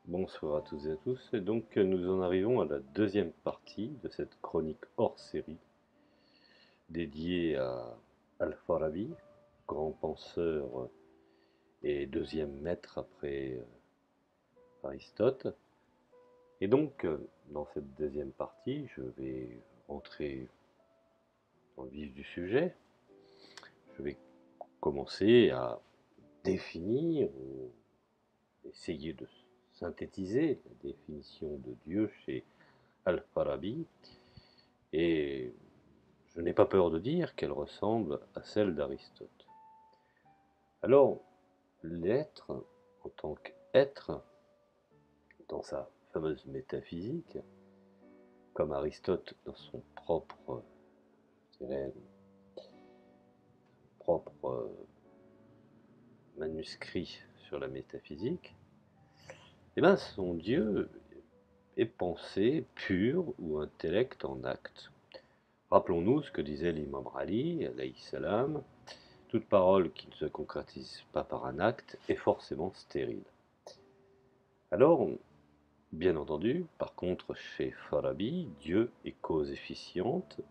Bonsoir à toutes et à tous. Et donc nous en arrivons à la deuxième partie de cette chronique hors série dédiée à Al-Farabi, grand penseur et deuxième maître après Aristote. Et donc dans cette deuxième partie, je vais rentrer dans le vif du sujet. Je vais commencer à définir ou essayer de synthétiser la définition de Dieu chez Al-Farabi. Et je n'ai pas peur de dire qu'elle ressemble à celle d'Aristote. Alors, l'être, en tant qu'être, dans sa fameuse métaphysique, comme Aristote dans son propre, je dirais, propre manuscrit sur la métaphysique, eh bien, son Dieu est pensée pure ou intellect en acte. Rappelons-nous ce que disait l'imam Ali, alayhi salam, toute parole qui ne se concrétise pas par un acte est forcément stérile. Alors, bien entendu, par contre, chez Farabi, Dieu est cause efficiente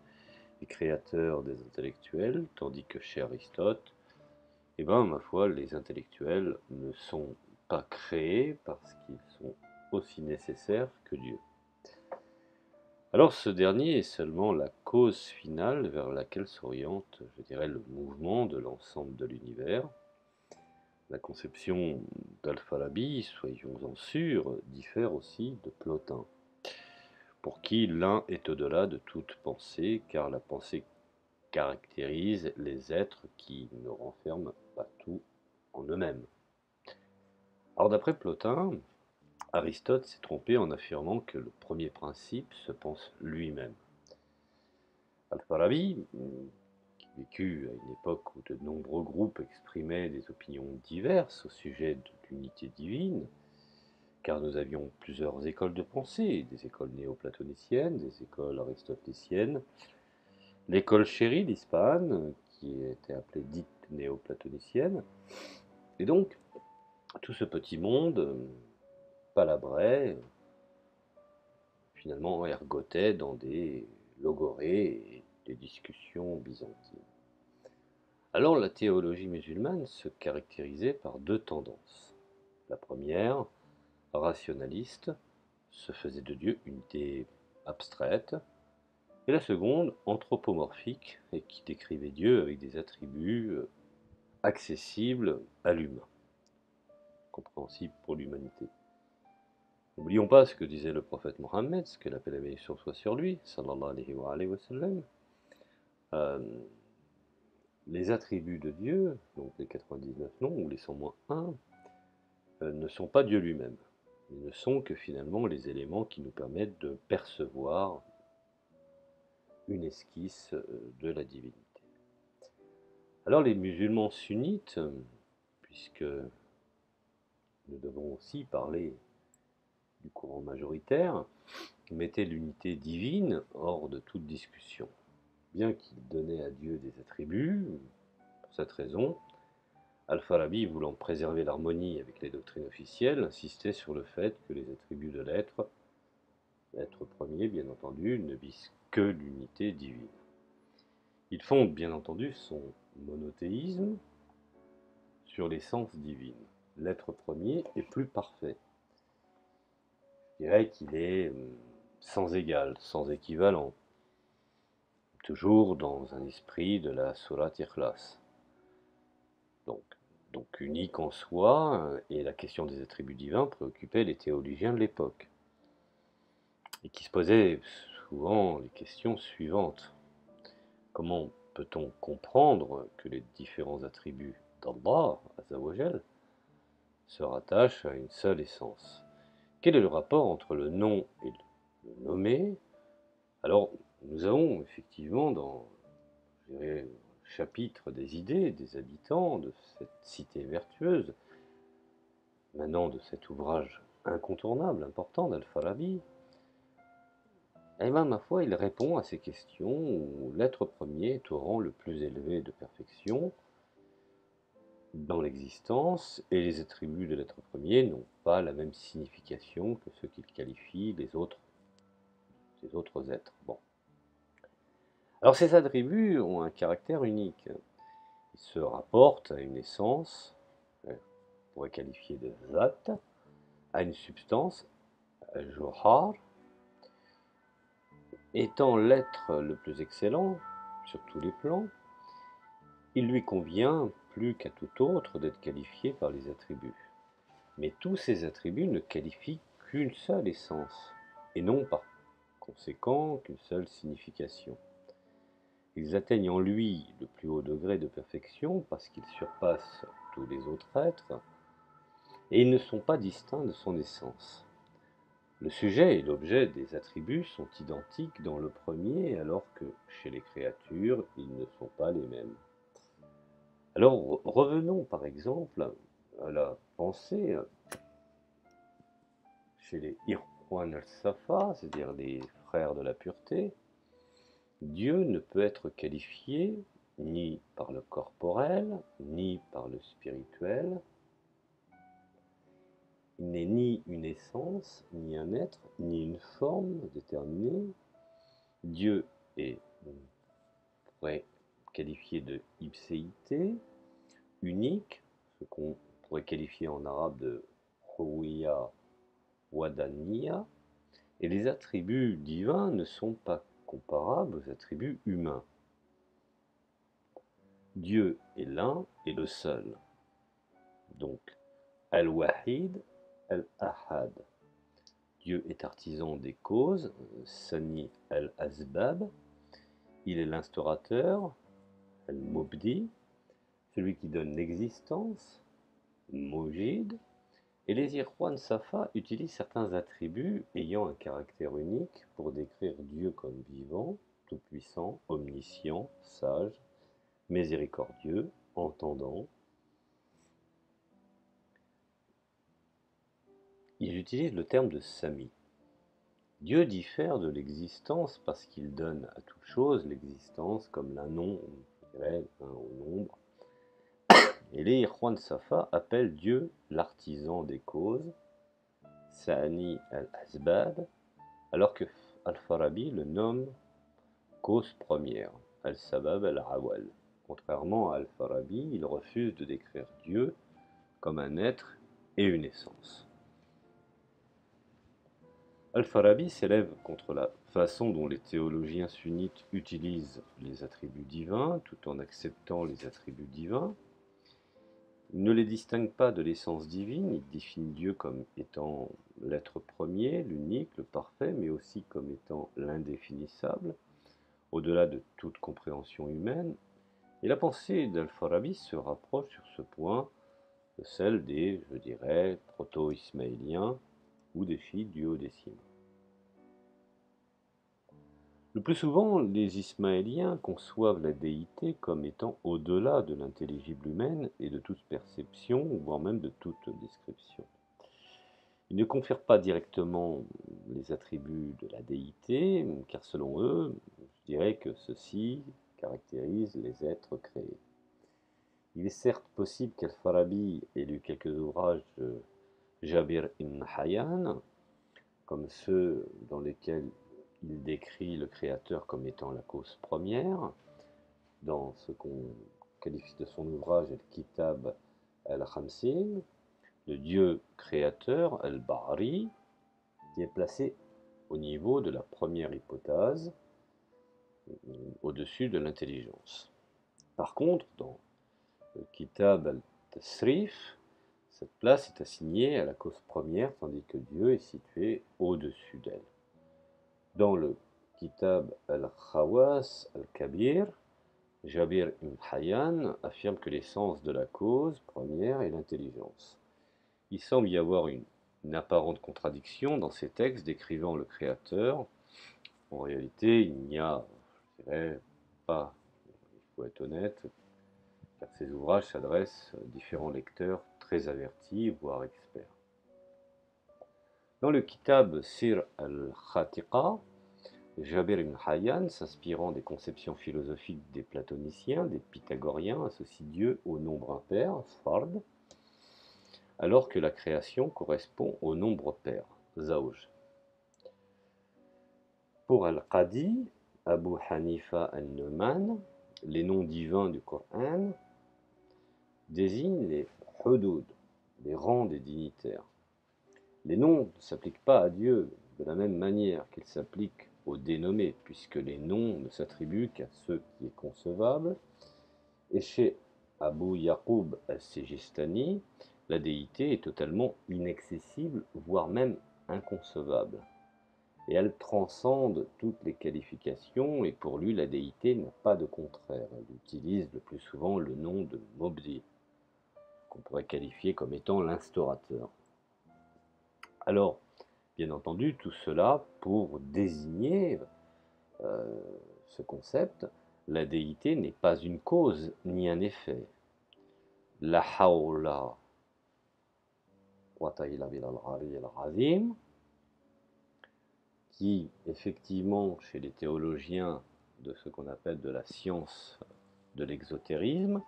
et créateur des intellectuels, tandis que chez Aristote, eh ben, ma foi, les intellectuels ne sont pas créés parce qu'ils sont aussi nécessaires que Dieu. Alors ce dernier est seulement la cause finale vers laquelle s'oriente, je dirais, le mouvement de l'ensemble de l'univers. La conception d'Al-Farabi, soyons-en sûrs, diffère aussi de Plotin, pour qui l'un est au-delà de toute pensée, car la pensée caractérise les êtres qui ne renferment pas tout en eux-mêmes. Alors d'après Plotin, Aristote s'est trompé en affirmant que le premier principe se pense lui-même. Al-Farabi, qui vécut à une époque où de nombreux groupes exprimaient des opinions diverses au sujet de l'unité divine, car nous avions plusieurs écoles de pensée, des écoles néoplatoniciennes, des écoles aristotéliennes, l'école chérie d'Ispahan, qui était appelée dite néoplatonicienne, et donc tout ce petit monde palabrait, finalement ergotait dans des logorées et des discussions byzantines. Alors la théologie musulmane se caractérisait par deux tendances. La première, rationaliste, se faisait de Dieu une idée abstraite, et la seconde, anthropomorphique, et qui décrivait Dieu avec des attributs accessibles à l'humain, compréhensibles pour l'humanité. N'oublions pas ce que disait le prophète Mohammed, ce que la paix et la bénédiction soit sur lui, sallallahu alayhi wa sallam. Euh, les attributs de Dieu, donc les 99 noms ou les 100-1, ne sont pas Dieu lui-même. Ils ne sont que finalement les éléments qui nous permettent de percevoir une esquisse de la divinité. Alors les musulmans sunnites, puisque nous devons aussi parler du courant majoritaire, mettaient l'unité divine hors de toute discussion. Bien qu'ils donnaient à Dieu des attributs, pour cette raison, Al-Farabi, voulant préserver l'harmonie avec les doctrines officielles, insistait sur le fait que les attributs de l'être, l'être premier bien entendu, ne visent que l'unité divine. Il fonde bien entendu son monothéisme sur l'essence divine. L'être premier est plus parfait. Je dirais qu'il est sans égal, sans équivalent, toujours dans un esprit de la Surat Ikhlas. Donc, donc unique en soi, et la question des attributs divins préoccupait les théologiens de l'époque, et qui se posaient souvent les questions suivantes. Comment peut-on comprendre que les différents attributs d'Allah, Azzawajal, se rattachent à une seule essence? Quel est le rapport entre le nom et le nommé? Alors, nous avons effectivement dans le chapitre des idées des habitants de cette cité vertueuse, maintenant de cet ouvrage incontournable, important d'Al-Farabi, eh bien, ma foi, il répond à ces questions où l'être premier est au rang le plus élevé de perfection, dans l'existence, et les attributs de l'être premier n'ont pas la même signification que ceux qu'ils qualifient les autres êtres. Bon. Alors ces attributs ont un caractère unique. Ils se rapportent à une essence, on pourrait qualifier de zat, à une substance, johar, étant l'être le plus excellent sur tous les plans. Il lui convient, plus qu'à tout autre, d'être qualifié par les attributs. Mais tous ces attributs ne qualifient qu'une seule essence, et non par conséquent qu'une seule signification. Ils atteignent en lui le plus haut degré de perfection parce qu'ils surpassent tous les autres êtres, et ils ne sont pas distincts de son essence. Le sujet et l'objet des attributs sont identiques dans le premier, alors que chez les créatures, ils ne sont pas les mêmes. Alors revenons par exemple à la pensée chez les Irwan al-Safa, c'est-à-dire les frères de la pureté. Dieu ne peut être qualifié ni par le corporel, ni par le spirituel. Il n'est ni une essence, ni un être, ni une forme déterminée. Dieu est, on pourrait qualifier de ipséité, unique, ce qu'on pourrait qualifier en arabe de huwiya wadaniya, et les attributs divins ne sont pas comparables aux attributs humains. Dieu est l'un et le seul. Donc, al-wahid, al-ahad. Dieu est artisan des causes, sani al-asbab. Il est l'instaurateur, al-mubdi, celui qui donne l'existence, mujid. Et les Irwan Safa utilisent certains attributs ayant un caractère unique pour décrire Dieu comme vivant, tout-puissant, omniscient, sage, miséricordieux, entendant. Ils utilisent le terme de Sami. Dieu diffère de l'existence parce qu'il donne à toute chose l'existence comme l'un nom, je dirais, au nombre. Et les Irwan Safa appellent Dieu l'artisan des causes, Sani al-Asbab, alors que Al-Farabi le nomme cause première, al-Sabab al-Awal. Contrairement à Al-Farabi, il refuse de décrire Dieu comme un être et une essence. Al-Farabi s'élève contre la façon dont les théologiens sunnites utilisent les attributs divins tout en acceptant les attributs divins. Il ne les distingue pas de l'essence divine, il définit Dieu comme étant l'être premier, l'unique, le parfait, mais aussi comme étant l'indéfinissable, au-delà de toute compréhension humaine. Et la pensée d'Al-Farabi se rapproche sur ce point de celle des, je dirais, proto-ismaéliens ou des chiites duodécimes. Le plus souvent, les ismaéliens conçoivent la déité comme étant au-delà de l'intelligible humaine et de toute perception, voire même de toute description. Ils ne confèrent pas directement les attributs de la déité, car selon eux, je dirais que ceci caractérise les êtres créés. Il est certes possible qu'Al-Farabi ait lu quelques ouvrages de Jabir ibn Hayyan, comme ceux dans lesquels il décrit le Créateur comme étant la cause première, dans ce qu'on qualifie de son ouvrage Al-Kitab al-Khamsin, le Dieu créateur, Al-Ba'ri, qui est placé au niveau de la première hypothèse, au-dessus de l'intelligence. Par contre, dans le Kitab al-Tasrif, cette place est assignée à la cause première, tandis que Dieu est situé au-dessus d'elle. Dans le Kitab al-Khawas al-Kabir, Jabir ibn Hayyan affirme que l'essence de la cause première est l'intelligence. Il semble y avoir une apparente contradiction dans ces textes décrivant le Créateur. En réalité, il n'y a, je dirais, pas, il faut être honnête, car ces ouvrages s'adressent à différents lecteurs très avertis, voire experts. Dans le Kitab Sir al-Khatiqa, Jabir ibn Hayyan, s'inspirant des conceptions philosophiques des platoniciens, des pythagoriens, associe Dieu au nombre impair, fard, alors que la création correspond au nombre pair, zawj. Pour Al-Qadi, Abu Hanifa al-Numan, les noms divins du Coran désignent les hudud, les rangs des dignitaires. Les noms ne s'appliquent pas à Dieu de la même manière qu'ils s'appliquent aux dénommés, puisque les noms ne s'attribuent qu'à ce qui est concevable. Et chez Abu Yaqub al-Sijistani, la déité est totalement inaccessible, voire même inconcevable. Et elle transcende toutes les qualifications, et pour lui, la déité n'a pas de contraire. Elle utilise le plus souvent le nom de Mobdi, qu'on pourrait qualifier comme étant l'instaurateur. Alors, bien entendu, tout cela pour désigner ce concept, la déité n'est pas une cause ni un effet. La hawla wa ta'ila bilal azim, qui effectivement chez les théologiens de ce qu'on appelle de la science de l'exotérisme,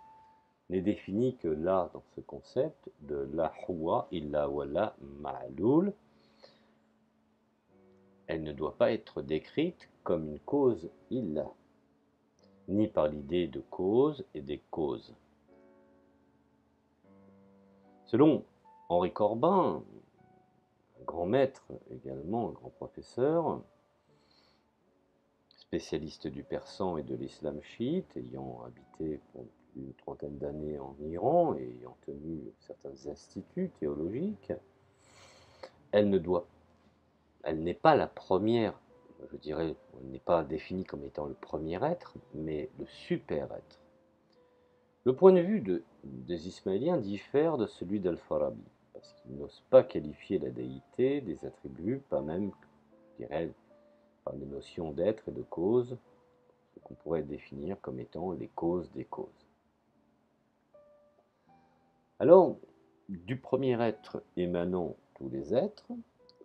n'est défini que là dans ce concept de la huwa illa wala ma'loul. Elle ne doit pas être décrite comme une cause illa, ni par l'idée de cause et des causes. Selon Henri Corbin, un grand maître également, un grand professeur, spécialiste du persan et de l'islam chiite, ayant habité pour une trentaine d'années en Iran et ayant tenu certains instituts théologiques, elle n'est pas la première, je dirais, elle n'est pas définie comme étant le premier être, mais le super-être. Le point de vue des Ismaéliens diffère de celui d'Al-Farabi, parce qu'ils n'osent pas qualifier la déité des attributs, pas même, je dirais, par des notions d'être et de cause, ce qu'on pourrait définir comme étant les causes des causes. Alors, du premier être émanant tous les êtres,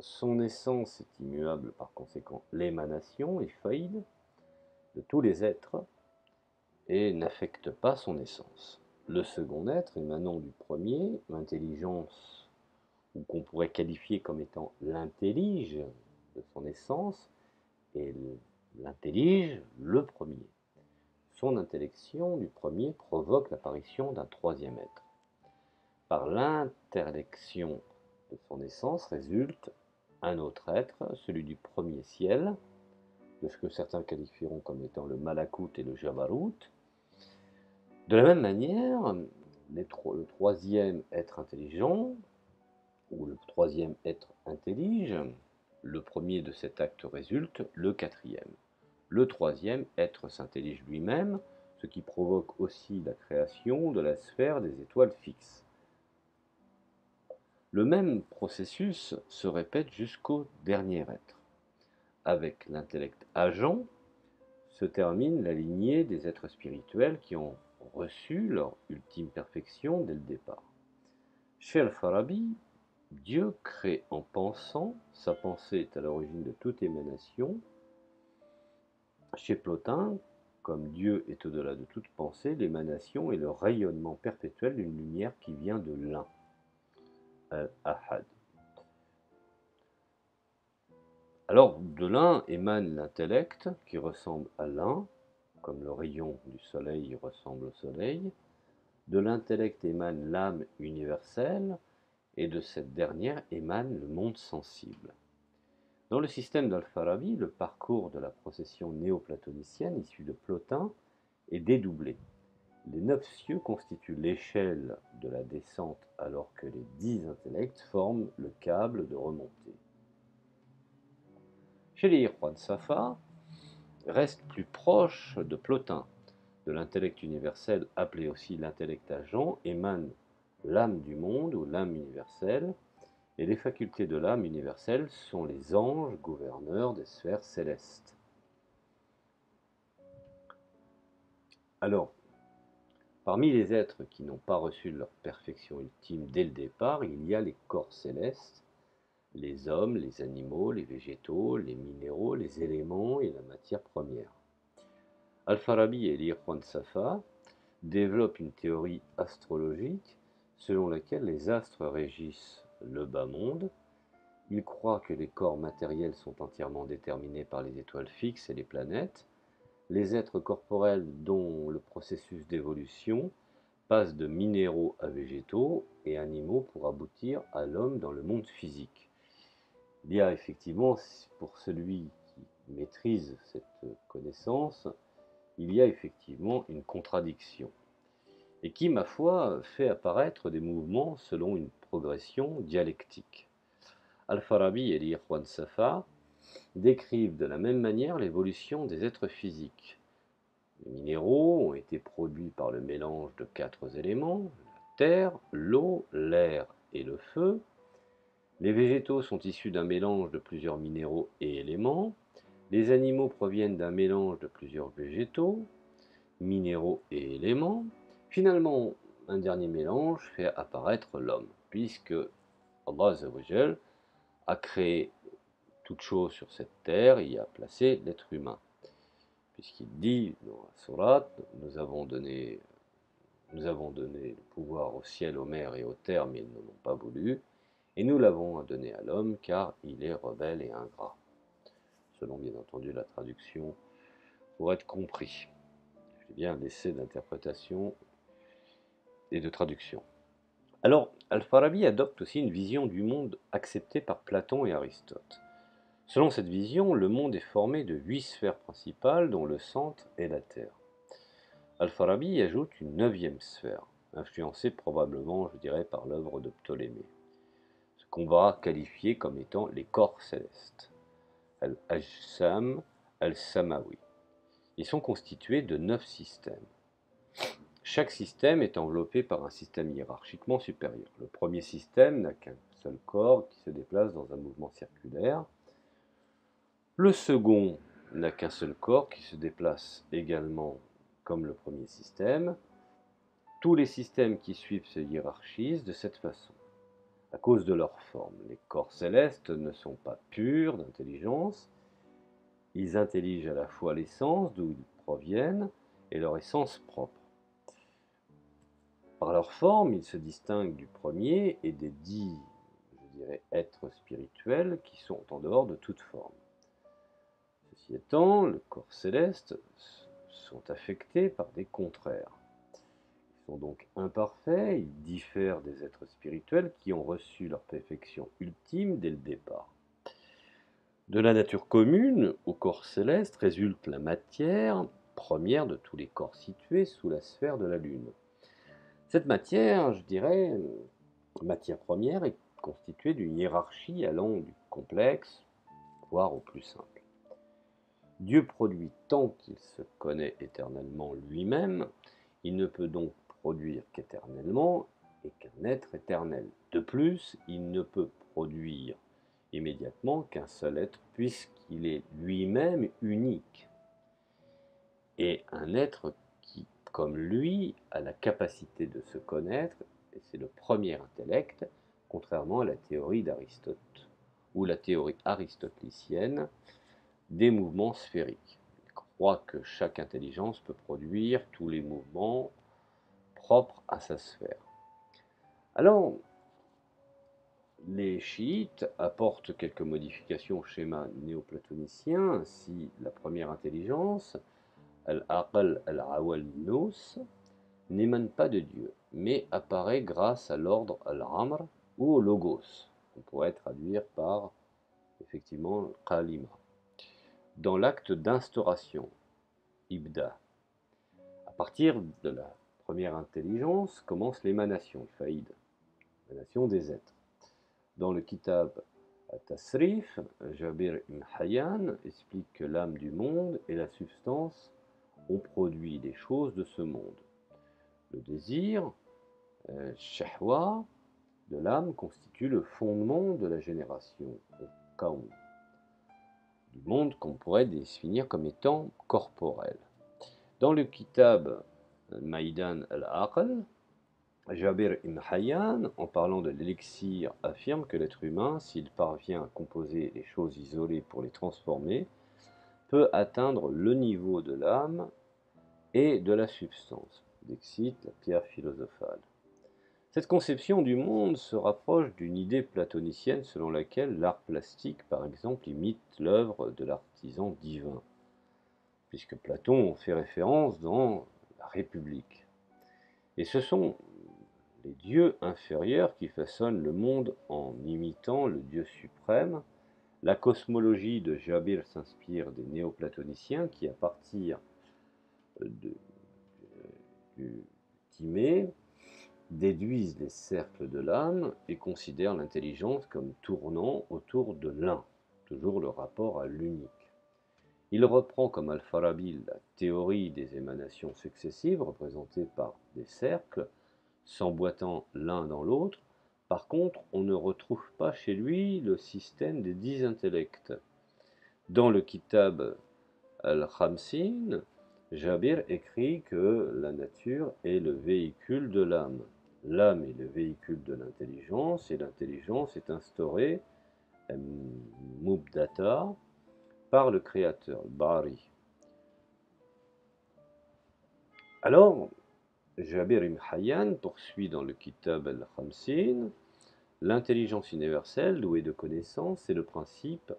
son essence est immuable, par conséquent l'émanation est faïd de tous les êtres et n'affecte pas son essence. Le second être émanant du premier, l'intelligence, ou qu'on pourrait qualifier comme étant l'intellige de son essence, et l'intellige le premier. Son intellection du premier provoque l'apparition d'un troisième être. Par l'interlection de son essence résulte un autre être, celui du premier ciel, de ce que certains qualifieront comme étant le Malakut et le Jabarut. De la même manière, le troisième être intelligent, ou le troisième être intellige, le premier de cet acte résulte, le quatrième. Le troisième être s'intellige lui-même, ce qui provoque aussi la création de la sphère des étoiles fixes. Le même processus se répète jusqu'au dernier être. Avec l'intellect agent se termine la lignée des êtres spirituels qui ont reçu leur ultime perfection dès le départ. Chez Al-Farabi, Dieu crée en pensant, sa pensée est à l'origine de toute émanation. Chez Plotin, comme Dieu est au-delà de toute pensée, l'émanation est le rayonnement perpétuel d'une lumière qui vient de l'un, Al-Ahad. Alors, de l'un émane l'intellect qui ressemble à l'un, comme le rayon du soleil ressemble au soleil. De l'intellect émane l'âme universelle, et de cette dernière émane le monde sensible. Dans le système d'Al-Farabi, le parcours de la procession néoplatonicienne issue de Plotin est dédoublé. Les 9 cieux constituent l'échelle de la descente alors que les 10 intellects forment le câble de remontée. Chez les Ikhwan Safa, reste plus proche de Plotin. De l'intellect universel, appelé aussi l'intellect agent, émane l'âme du monde ou l'âme universelle, et les facultés de l'âme universelle sont les anges gouverneurs des sphères célestes. Alors, parmi les êtres qui n'ont pas reçu leur perfection ultime dès le départ, il y a les corps célestes, les hommes, les animaux, les végétaux, les minéraux, les éléments et la matière première. Al-Farabi et l'Irfan Safa développent une théorie astrologique selon laquelle les astres régissent le bas monde. Ils croient que les corps matériels sont entièrement déterminés par les étoiles fixes et les planètes. Les êtres corporels dont le processus d'évolution passe de minéraux à végétaux et animaux pour aboutir à l'homme dans le monde physique. Il y a effectivement, pour celui qui maîtrise cette connaissance, il y a effectivement une contradiction, et qui, ma foi, fait apparaître des mouvements selon une progression dialectique. Al-Farabi et l'Ikhwan Safa décrivent de la même manière l'évolution des êtres physiques. Les minéraux ont été produits par le mélange de 4 éléments, la terre, l'eau, l'air et le feu. Les végétaux sont issus d'un mélange de plusieurs minéraux et éléments. Les animaux proviennent d'un mélange de plusieurs végétaux, minéraux et éléments. Finalement, un dernier mélange fait apparaître l'homme, puisque Allah Azzawajal a créé toute chose sur cette terre et y a placé l'être humain. Puisqu'il dit dans la sourate, nous avons donné le pouvoir au ciel, aux mers et aux terres, mais ils ne l'ont pas voulu, et nous l'avons donné à l'homme car il est rebelle et ingrat. Selon bien entendu la traduction, pour être compris. J'ai bien laissé d'interprétation et de traduction. Alors, Al-Farabi adopte aussi une vision du monde acceptée par Platon et Aristote. Selon cette vision, le monde est formé de 8 sphères principales dont le centre est la Terre. Al-Farabi ajoute une 9e sphère, influencée probablement, je dirais, par l'œuvre de Ptolémée, ce qu'on va qualifier comme étant les corps célestes, Al-Ajsam al-Samawi. Ils sont constitués de 9 systèmes. Chaque système est enveloppé par un système hiérarchiquement supérieur. Le premier système n'a qu'un seul corps qui se déplace dans un mouvement circulaire. Le second n'a qu'un seul corps qui se déplace également comme le premier système. Tous les systèmes qui suivent se hiérarchisent de cette façon, à cause de leur forme. Les corps célestes ne sont pas purs d'intelligence. Ils intelligent à la fois l'essence d'où ils proviennent et leur essence propre. Par leur forme, ils se distinguent du premier et des 10, je dirais, êtres spirituels qui sont en dehors de toute forme. Ceci étant, les corps célestes sont affectés par des contraires. Ils sont donc imparfaits, ils diffèrent des êtres spirituels qui ont reçu leur perfection ultime dès le départ. De la nature commune au corps céleste résulte la matière première de tous les corps situés sous la sphère de la Lune. Cette matière, je dirais, matière première, est constituée d'une hiérarchie allant du complexe, voire au plus simple. Dieu produit tant qu'il se connaît éternellement lui-même, il ne peut donc produire qu'éternellement et qu'un être éternel. De plus, il ne peut produire immédiatement qu'un seul être puisqu'il est lui-même unique. Et un être qui, comme lui, a la capacité de se connaître, et c'est le premier intellect, contrairement à la théorie d'Aristote, ou la théorie aristotélicienne des mouvements sphériques. Il croit que chaque intelligence peut produire tous les mouvements propres à sa sphère. Alors, les chiites apportent quelques modifications au schéma néoplatonicien. Ainsi, la première intelligence, Al-Aql al-Awal-Nous, n'émane pas de Dieu, mais apparaît grâce à l'ordre Al-Amr ou au Logos, qu'on pourrait traduire par, effectivement, Qalima. Dans l'acte d'instauration, Ibda, à partir de la première intelligence commence l'émanation, le faïd, l'émanation des êtres. Dans le Kitab Tasrif, Jabir ibn Hayyan explique que l'âme du monde et la substance ont produit les choses de ce monde. Le désir, shahwa, de l'âme constitue le fondement de la génération, le kawn, du monde qu'on pourrait définir comme étant corporel. Dans le Kitab Maïdan al-Aql, Jabir ibn Hayyan, en parlant de l'élixir, affirme que l'être humain, s'il parvient à composer les choses isolées pour les transformer, peut atteindre le niveau de l'âme et de la substance. Dixit, la pierre philosophale. Cette conception du monde se rapproche d'une idée platonicienne selon laquelle l'art plastique, par exemple, imite l'œuvre de l'artisan divin, puisque Platon fait référence dans la République. Et ce sont les dieux inférieurs qui façonnent le monde en imitant le Dieu suprême. La cosmologie de Jabir s'inspire des néoplatoniciens qui, à partir du Timée, déduisent les cercles de l'âme et considèrent l'intelligence comme tournant autour de l'un, toujours le rapport à l'unique. Il reprend comme Al-Farabi la théorie des émanations successives représentées par des cercles, s'emboîtant l'un dans l'autre. Par contre, on ne retrouve pas chez lui le système des 10 intellects. Dans le Kitab al-Khamsin, Jabir écrit que la nature est le véhicule de l'âme. L'âme est le véhicule de l'intelligence et l'intelligence est instaurée, mubdata, par le Créateur, le Bari. Alors, Jabir ibn Hayyan poursuit dans le Kitab al-Khamsin, l'intelligence universelle, douée de connaissance, est le principe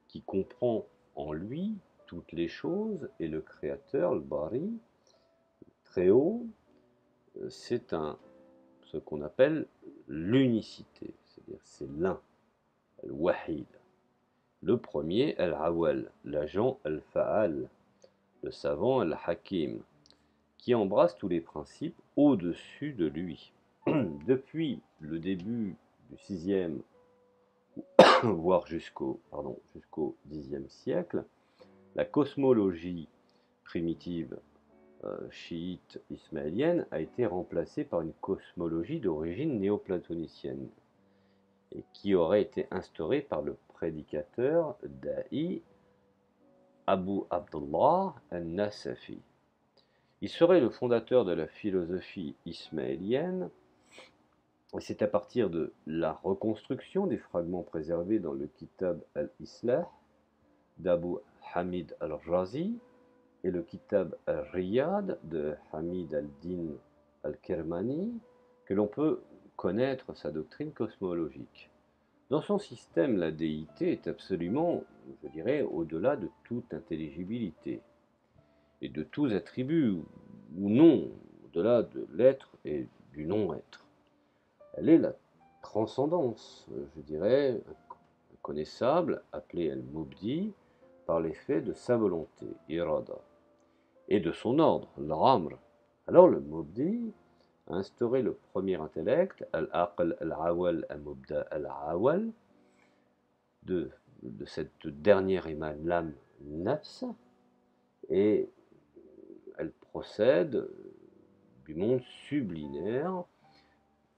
qui comprend en lui toutes les choses, et le Créateur, le Bari, très haut, c'est ce qu'on appelle l'unicité, c'est-à-dire c'est l'un, al-wahid. Le premier, al-awal, l'agent al-fa'al, le savant al-hakim, qui embrasse tous les principes au-dessus de lui. Depuis le début du 6e, voire jusqu'au Xe siècle, la cosmologie primitive chiite ismaélienne a été remplacée par une cosmologie d'origine néoplatonicienne et qui aurait été instaurée par le prédicateur Da'i Abu Abdullah al-Nasafi. Il serait le fondateur de la philosophie ismaélienne, et c'est à partir de la reconstruction des fragments préservés dans le Kitab al-Islah d'Abu Hamid al-Razi et le Kitab al-Riyad de Hamid al-Din al-Kermani que l'on peut connaître sa doctrine cosmologique. Dans son système, la déité est absolument, je dirais, au-delà de toute intelligibilité et de tous attributs ou non, au-delà de l'être et du non-être. Elle est la transcendance, je dirais, connaissable, appelée al-Mubdi, par l'effet de sa volonté, irada, et de son ordre, l'amr. Alors le Mubdi a instauré le premier intellect, al-aql al-awal al-mubda al-awal, de cette dernière émane l'âme nafs, et elle procède du monde sublinaire.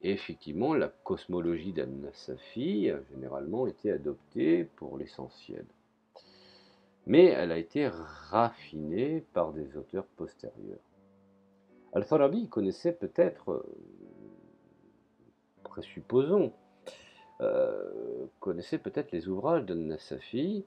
Et effectivement, la cosmologie d'Al-Nasafi a généralement été adoptée pour l'essentiel. Mais elle a été raffinée par des auteurs postérieurs. Al-Farabi connaissait peut-être, présupposons, connaissait peut-être les ouvrages d'Al-Nasafi,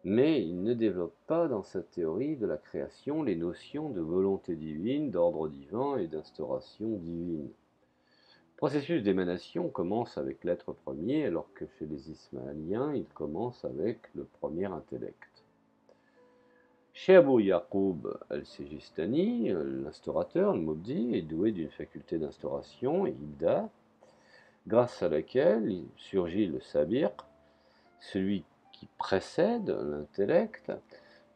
mais il ne développe pas dans sa théorie de la création les notions de volonté divine, d'ordre divin et d'instauration divine. Le processus d'émanation commence avec l'être premier, alors que chez les Ismaéliens, il commence avec le premier intellect. Chez Abu Yaqub al-Sijistani, l'instaurateur, le Mubdi, est doué d'une faculté d'instauration, ibda, grâce à laquelle surgit le sabir, celui qui précède l'intellect.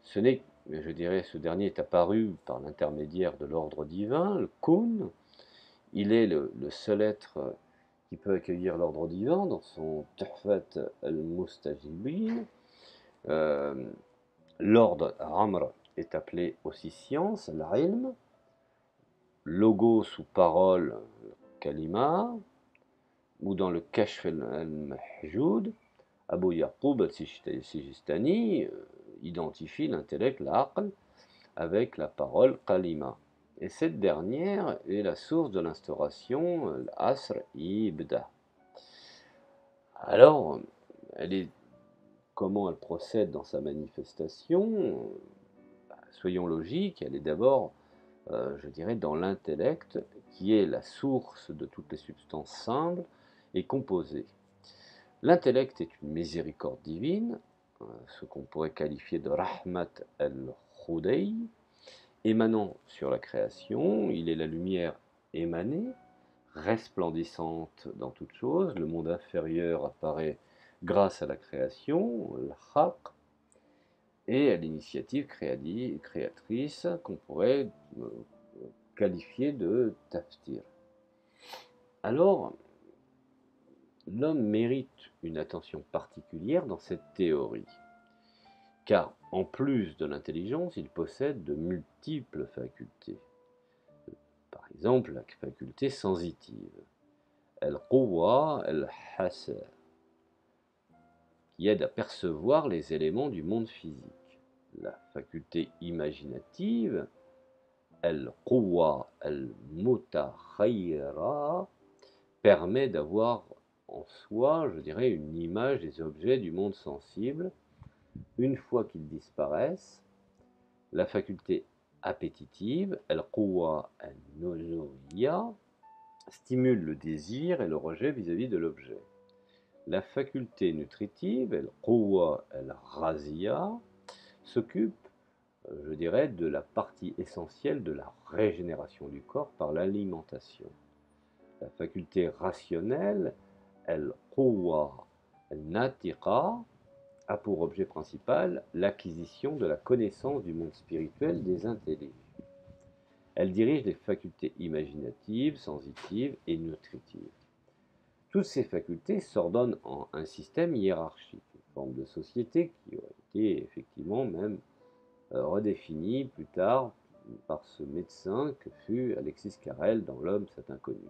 Ce dernier est apparu par l'intermédiaire de l'ordre divin, le kun. Il est le seul être qui peut accueillir l'ordre divin dans son Tuhfat al-Mustajibin. L'ordre Amr est appelé aussi science, l'ilm, logos ou parole, kalima, ou dans le Kashf al-Mahjoud, Abu Yaqub al-Sijistani identifie l'intellect, l'aql, avec la parole kalima. Et cette dernière est la source de l'instauration, l'Asr Ibda. Alors, comment elle procède dans sa manifestation? Soyons logiques, elle est d'abord, je dirais, dans l'intellect, qui est la source de toutes les substances simples et composées. L'intellect est une miséricorde divine, ce qu'on pourrait qualifier de Rahmat al-Khudai, émanant sur la création. Il est la lumière émanée, resplendissante dans toute chose. Le monde inférieur apparaît grâce à la création, l'Haq, et à l'initiative créatrice qu'on pourrait qualifier de taftir. Alors, l'homme mérite une attention particulière dans cette théorie, car en plus de l'intelligence, il possède de multiples facultés. Par exemple, la faculté sensitive, al-quwwa al-hasa, qui aide à percevoir les éléments du monde physique. La faculté imaginative, al-quwwa al-mutakhayyira, permet d'avoir en soi, je dirais, une image des objets du monde sensible. Une fois qu'ils disparaissent, la faculté appétitive, al-quwwa al-nuzuriyya, stimule le désir et le rejet vis-à-vis de l'objet. La faculté nutritive, al-quwwa al-raziyya, s'occupe, je dirais, de la partie essentielle de la régénération du corps par l'alimentation. La faculté rationnelle, al-quwwa al-natiqa, a pour objet principal l'acquisition de la connaissance du monde spirituel des intelligents. Elle dirige les facultés imaginatives, sensitives et nutritives. Toutes ces facultés s'ordonnent en un système hiérarchique, une forme de société qui aurait été effectivement même redéfinie plus tard par ce médecin que fut Alexis Carrel dans L'homme, cet inconnu.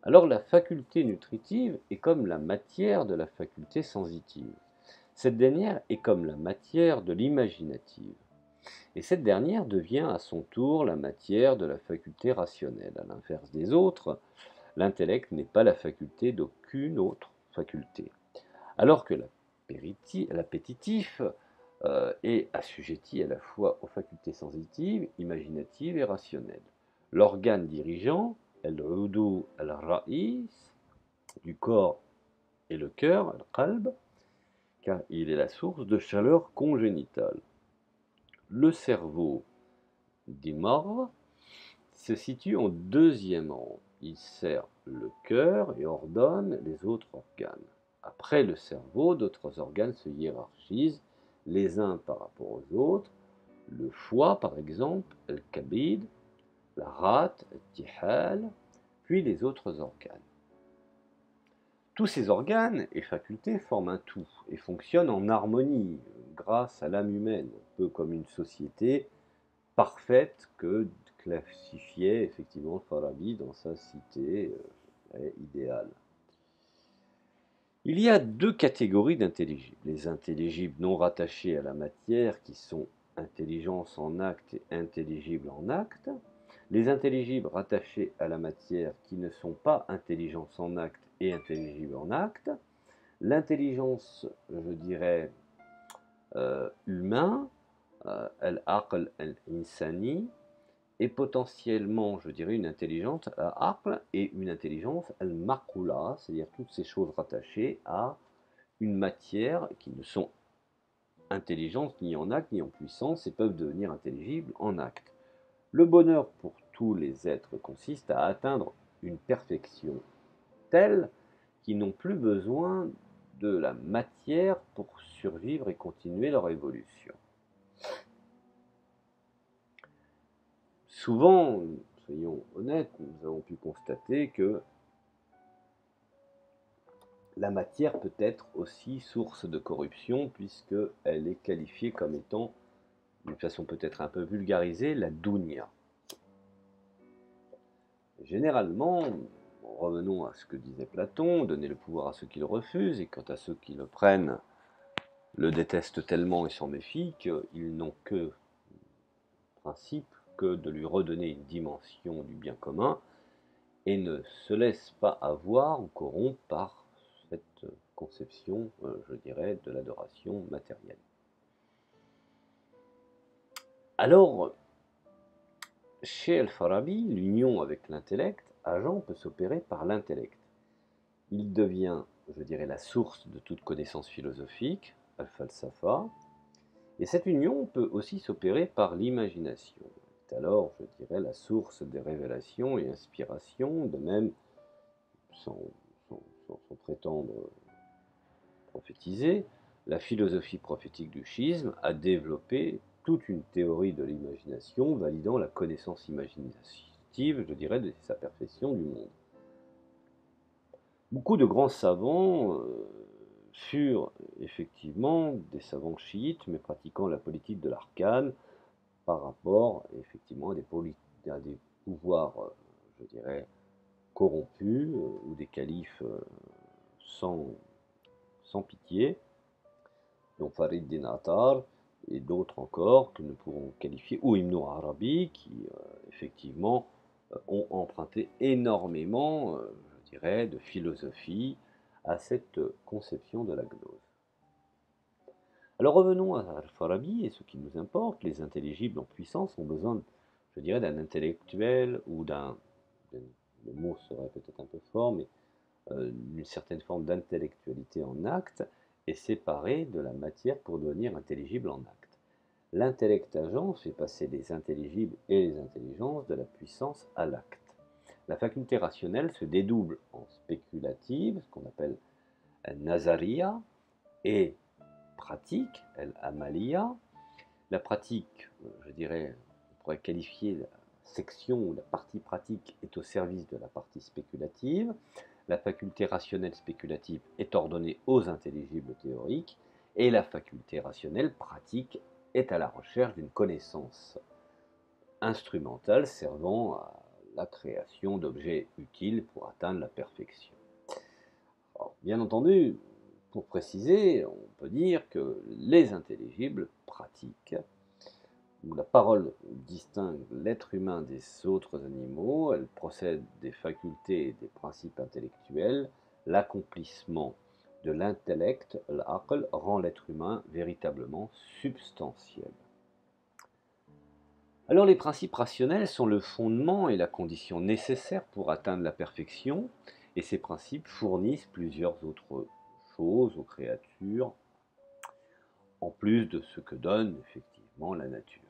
Alors la faculté nutritive est comme la matière de la faculté sensitive. Cette dernière est comme la matière de l'imaginative. Et cette dernière devient à son tour la matière de la faculté rationnelle. À l'inverse des autres, l'intellect n'est pas la faculté d'aucune autre faculté. Alors que l'appétitif est assujetti à la fois aux facultés sensitives, imaginatives et rationnelles. L'organe dirigeant, al-udu al-ra'is, du corps et le cœur, al-qalb, car il est la source de chaleur congénitale. Le cerveau, dimagh, se situe en deuxième rang. Il sert le cœur et ordonne les autres organes. Après le cerveau, d'autres organes se hiérarchisent les uns par rapport aux autres. Le foie, par exemple, le kabid, la rate, le tihal, puis les autres organes. Tous ces organes et facultés forment un tout et fonctionnent en harmonie grâce à l'âme humaine, un peu comme une société parfaite que classifiait effectivement Farabi dans sa cité idéale. Il y a deux catégories d'intelligibles. Les intelligibles non rattachés à la matière qui sont intelligence en acte et intelligible en acte. Les intelligibles rattachés à la matière qui ne sont pas intelligence en acte et intelligible en acte. L'intelligence, je dirais, humain, al-aql al-insani, est potentiellement, je dirais, une intelligence aql et une intelligence al-maqula, c'est-à-dire toutes ces choses rattachées à une matière qui ne sont intelligentes ni en acte ni en puissance et peuvent devenir intelligibles en acte. Le bonheur pour tous les êtres consiste à atteindre une perfection telle qu'ils n'ont plus besoin de la matière pour survivre et continuer leur évolution. Souvent, soyons honnêtes, nous avons pu constater que la matière peut être aussi source de corruption puisqu'elle est qualifiée comme étant, d'une façon peut-être un peu vulgarisée, la dunya. Généralement, revenons à ce que disait Platon, donner le pouvoir à ceux qui le refusent, et quant à ceux qui le prennent, le détestent tellement et s'en méfient qu'ils n'ont que principe que de lui redonner une dimension du bien commun et ne se laisse pas avoir ou corrompre par cette conception, je dirais, de l'adoration matérielle. Alors, chez Al-Farabi, l'union avec l'intellect agent peut s'opérer par l'intellect. Il devient, je dirais, la source de toute connaissance philosophique, Al-Falsafa, et cette union peut aussi s'opérer par l'imagination. C'est alors, je dirais, la source des révélations et inspirations, de même, sans, sans prétendre prophétiser, la philosophie prophétique du schisme a développé toute une théorie de l'imagination validant la connaissance imaginative, je dirais, de sa perfection du monde. Beaucoup de grands savants furent effectivement des savants chiites, mais pratiquant la politique de l'arcane par rapport effectivement à des pouvoirs, je dirais, corrompus ou des califes sans, sans pitié, dont Farid din Attar et d'autres encore que nous pourrons qualifier, ou Ibn Arabi, qui effectivement ont emprunté énormément, je dirais, de philosophie à cette conception de la gnose. Alors revenons à Al-Farabi et ce qui nous importe, les intelligibles en puissance ont besoin, je dirais, d'un intellectuel ou le mot serait peut-être un peu fort, mais d'une certaine forme d'intellectualité en acte est séparée de la matière pour devenir intelligible en acte. L'intellect agent fait passer les intelligibles et les intelligences de la puissance à l'acte. La faculté rationnelle se dédouble en spéculative, ce qu'on appelle nazaria, et pratique, amalia. La pratique, je dirais, on pourrait qualifier la section ou la partie pratique est au service de la partie spéculative. La faculté rationnelle spéculative est ordonnée aux intelligibles théoriques et la faculté rationnelle pratique est à la recherche d'une connaissance instrumentale servant à la création d'objets utiles pour atteindre la perfection. Alors, bien entendu, pour préciser, on peut dire que les intelligibles pratiques, où la parole distingue l'être humain des autres animaux, elle procède des facultés et des principes intellectuels, l'accomplissement de l'intellect, l'aql, rend l'être humain véritablement substantiel. Alors les principes rationnels sont le fondement et la condition nécessaire pour atteindre la perfection, et ces principes fournissent plusieurs autres choses aux créatures, en plus de ce que donne effectivement la nature.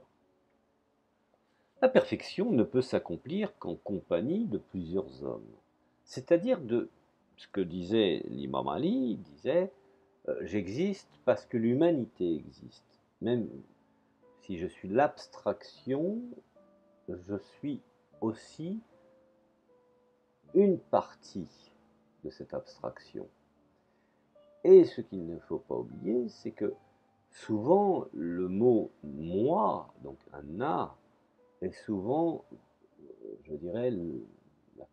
La perfection ne peut s'accomplir qu'en compagnie de plusieurs hommes, c'est-à-dire de ce que disait l'imam Ali, il disait j'existe parce que l'humanité existe. Même si je suis l'abstraction, je suis aussi une partie de cette abstraction. Et ce qu'il ne faut pas oublier, c'est que souvent le mot moi, donc un a, est souvent, je dirais, la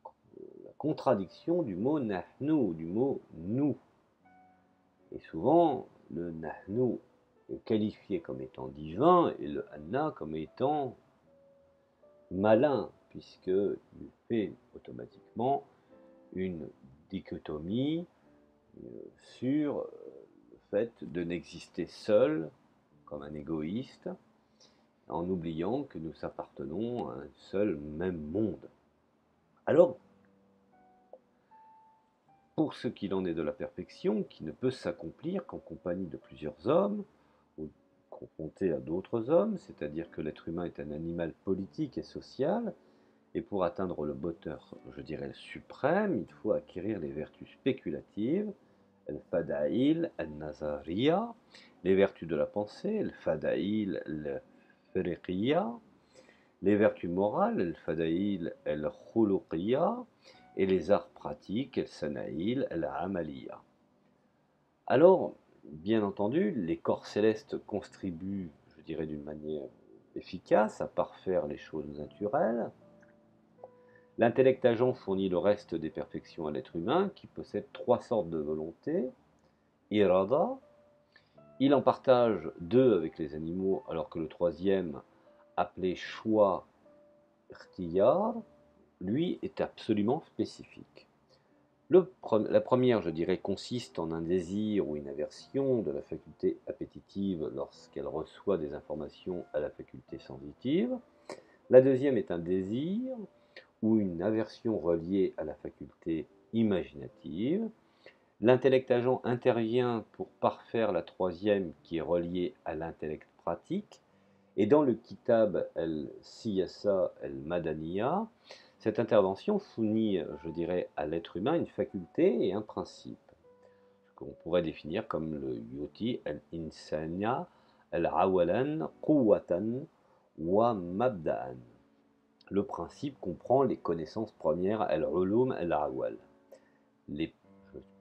contradiction du mot nahnu, du mot nous. Et souvent, le nahnu est qualifié comme étant divin et le anna comme étant malin, puisqu'il fait automatiquement une dichotomie sur le fait de n'exister seul comme un égoïste, en oubliant que nous appartenons à un seul même monde. Alors, pour ce qu'il en est de la perfection, qui ne peut s'accomplir qu'en compagnie de plusieurs hommes, ou confronté à d'autres hommes, c'est-à-dire que l'être humain est un animal politique et social, et pour atteindre le bonheur, je dirais, suprême, il faut acquérir les vertus spéculatives, al-fadaïl, al-nazariya, les vertus de la pensée, al-fadaïl, al-firiqiya, les vertus morales, al-fadaïl, al-khuluqiya, et les arts pratiques, al-sanaïl, al-amaliya. Alors, bien entendu, les corps célestes contribuent, je dirais, d'une manière efficace à parfaire les choses naturelles. L'intellect agent fournit le reste des perfections à l'être humain, qui possède trois sortes de volonté. Irada, il en partage deux avec les animaux, alors que le troisième, appelé choix, ikhtiyar, lui, est absolument spécifique. La première, je dirais, consiste en un désir ou une aversion de la faculté appétitive lorsqu'elle reçoit des informations à la faculté sensitive. La deuxième est un désir ou une aversion reliée à la faculté imaginative. L'intellect agent intervient pour parfaire la troisième qui est reliée à l'intellect pratique. Et dans le Kitab el-Siyasa el-Madaniya, cette intervention fournit, je dirais, à l'être humain une faculté et un principe, ce qu'on pourrait définir comme le yuti al-insania al-awalan quwwatan wa mabda'an. Le principe comprend les connaissances premières al-ulum al-awal. Je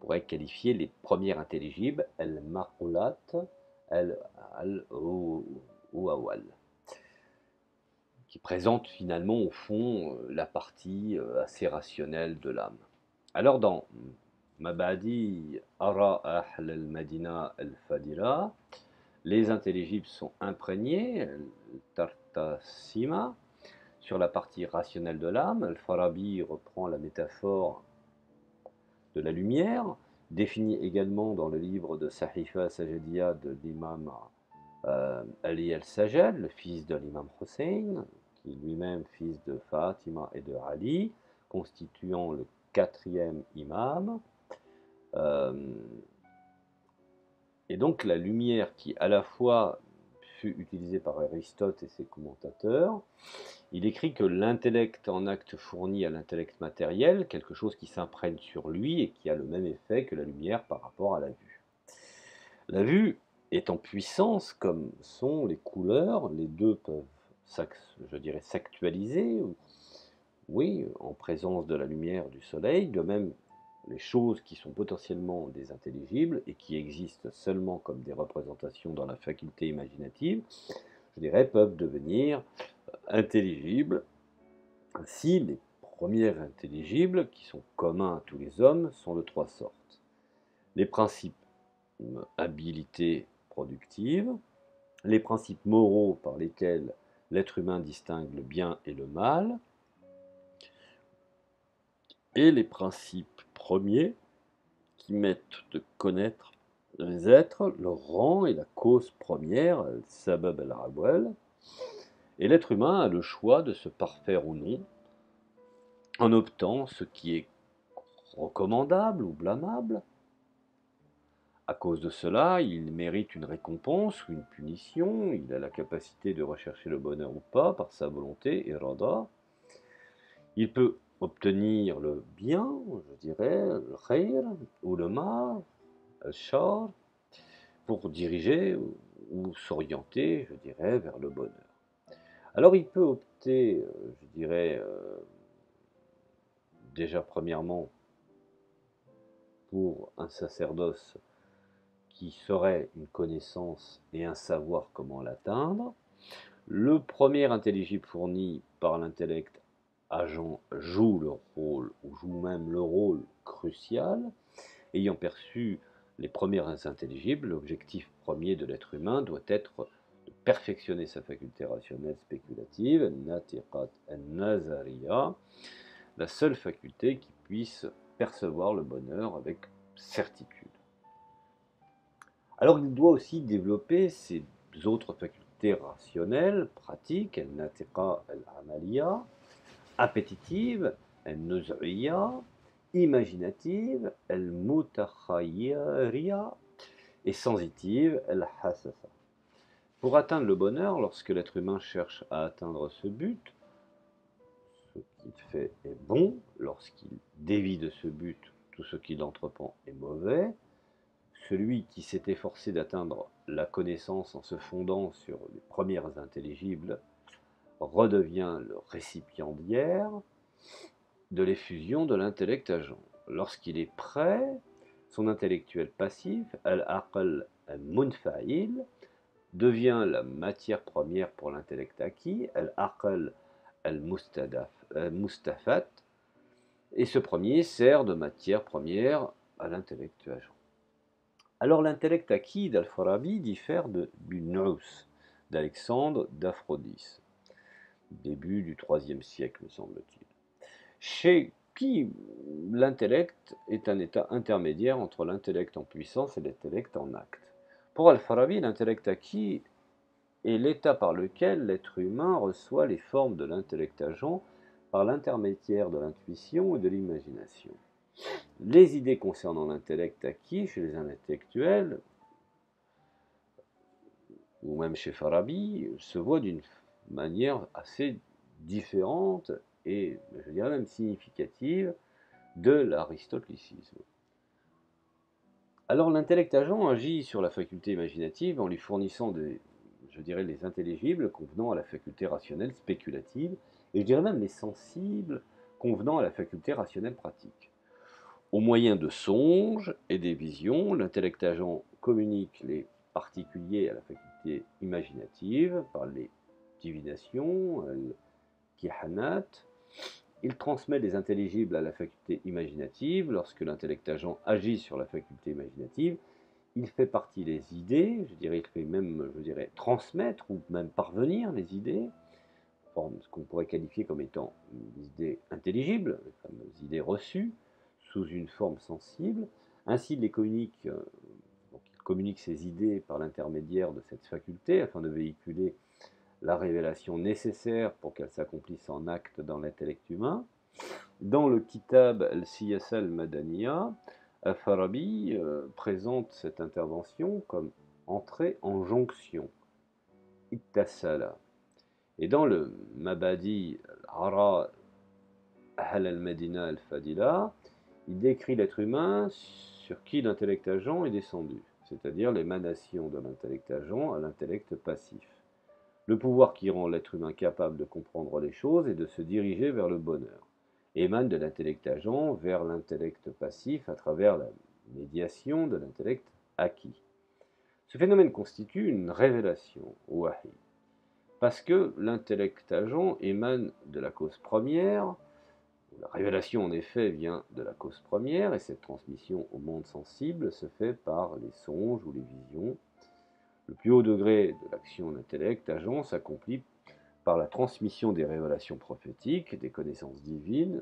pourrais qualifier les premières intelligibles al-maqulat al-awal, qui présente finalement au fond la partie assez rationnelle de l'âme. Alors dans Mabadi Ara Ahl al-Madina al-Fadila, les intelligibles sont imprégnés, Tartasima, sur la partie rationnelle de l'âme. Al-Farabi reprend la métaphore de la lumière, définie également dans le livre de Sahifa Sajadiya de l'imam Ali al-Sajjad, le fils de l'imam Hussein, qui est lui-même fils de Fatima et de Ali, constituant le quatrième imam. Et donc la lumière qui à la fois fut utilisée par Aristote et ses commentateurs, il écrit que l'intellect en acte fournit à l'intellect matériel quelque chose qui s'imprègne sur lui et qui a le même effet que la lumière par rapport à la vue. La vue est en puissance comme sont les couleurs, les deux peuvent, je dirais, s'actualiser, oui, en présence de la lumière du soleil, de même les choses qui sont potentiellement des intelligibles et qui existent seulement comme des représentations dans la faculté imaginative, je dirais, peuvent devenir intelligibles. Ainsi, les premières intelligibles, qui sont communs à tous les hommes, sont de trois sortes. Les principes habilité productive, les principes moraux par lesquels l'être humain distingue le bien et le mal, et les principes premiers qui mettent de connaître les êtres, leur rang et la cause première, sabab al-awwal, et l'être humain a le choix de se parfaire ou non, en optant ce qui est recommandable ou blâmable. À cause de cela, il mérite une récompense ou une punition, il a la capacité de rechercher le bonheur ou pas par sa volonté, irada. Il peut obtenir le bien, je dirais, le khair, ou le mal, le shar, pour diriger ou s'orienter, je dirais, vers le bonheur. Alors il peut opter, je dirais, déjà premièrement pour un sacerdoce qui serait une connaissance et un savoir comment l'atteindre. Le premier intelligible fourni par l'intellect agent joue le rôle, ou joue même le rôle crucial. Ayant perçu les premières intelligibles, l'objectif premier de l'être humain doit être de perfectionner sa faculté rationnelle spéculative, natiqat an-nazariya, la seule faculté qui puisse percevoir le bonheur avec certitude. Alors il doit aussi développer ses autres facultés rationnelles, pratiques, al-natiqa al-amaliya, appétitive, al-nuz'iyya, imaginative, al-mutakhayyariya et sensitive, al-hassasa. Pour atteindre le bonheur, lorsque l'être humain cherche à atteindre ce but, ce qu'il fait est bon, lorsqu'il dévie de ce but, tout ce qu'il entreprend est mauvais. Celui qui s'est efforcé d'atteindre la connaissance en se fondant sur les premières intelligibles redevient le récipiendaire de l'effusion de l'intellect agent. Lorsqu'il est prêt, son intellectuel passif, al-aql al-munfa'il, devient la matière première pour l'intellect acquis, al-aql al-mustafat, et ce premier sert de matière première à l'intellect agent. Alors l'intellect acquis d'Al-Farabi diffère du nous d'Alexandre d'Aphrodis. début du IIIe siècle, me semble-t-il, chez qui l'intellect est un état intermédiaire entre l'intellect en puissance et l'intellect en acte. Pour Al-Farabi, l'intellect acquis est l'état par lequel l'être humain reçoit les formes de l'intellect agent par l'intermédiaire de l'intuition et de l'imagination. Les idées concernant l'intellect acquis chez les intellectuels, ou même chez Farabi, se voient d'une manière assez différente et, je dirais même significative, de l'aristotélicisme. Alors l'intellect agent agit sur la faculté imaginative en lui fournissant je dirais, les intelligibles convenant à la faculté rationnelle spéculative, et je dirais même les sensibles convenant à la faculté rationnelle pratique. Au moyen de songes et des visions, l'intellect agent communique les particuliers à la faculté imaginative par les divinations, le kihanat. Il transmet les intelligibles à la faculté imaginative. Lorsque l'intellect agent agit sur la faculté imaginative, il fait partie des idées, je dirais, il fait même, je dirais, transmettre ou même parvenir les idées, ce qu'on pourrait qualifier comme étant des idées intelligibles, comme des idées reçues, sous une forme sensible. Ainsi, il communique ses idées par l'intermédiaire de cette faculté afin de véhiculer la révélation nécessaire pour qu'elle s'accomplisse en acte dans l'intellect humain. Dans le Kitab al-Siyasa al-Madaniya, Al-Farabi présente cette intervention comme entrée en jonction, ittasala. Et dans le Mabadi al-Ara Ahl al-Madina al-Fadila, il décrit l'être humain sur qui l'intellect agent est descendu, c'est-à-dire l'émanation de l'intellect agent à l'intellect passif. Le pouvoir qui rend l'être humain capable de comprendre les choses et de se diriger vers le bonheur émane de l'intellect agent vers l'intellect passif à travers la médiation de l'intellect acquis. Ce phénomène constitue une révélation, wahi, parce que l'intellect agent émane de la cause première. La révélation, en effet, vient de la cause première, et cette transmission au monde sensible se fait par les songes ou les visions. Le plus haut degré de l'action d'intellect agent s'accomplit par la transmission des révélations prophétiques, des connaissances divines,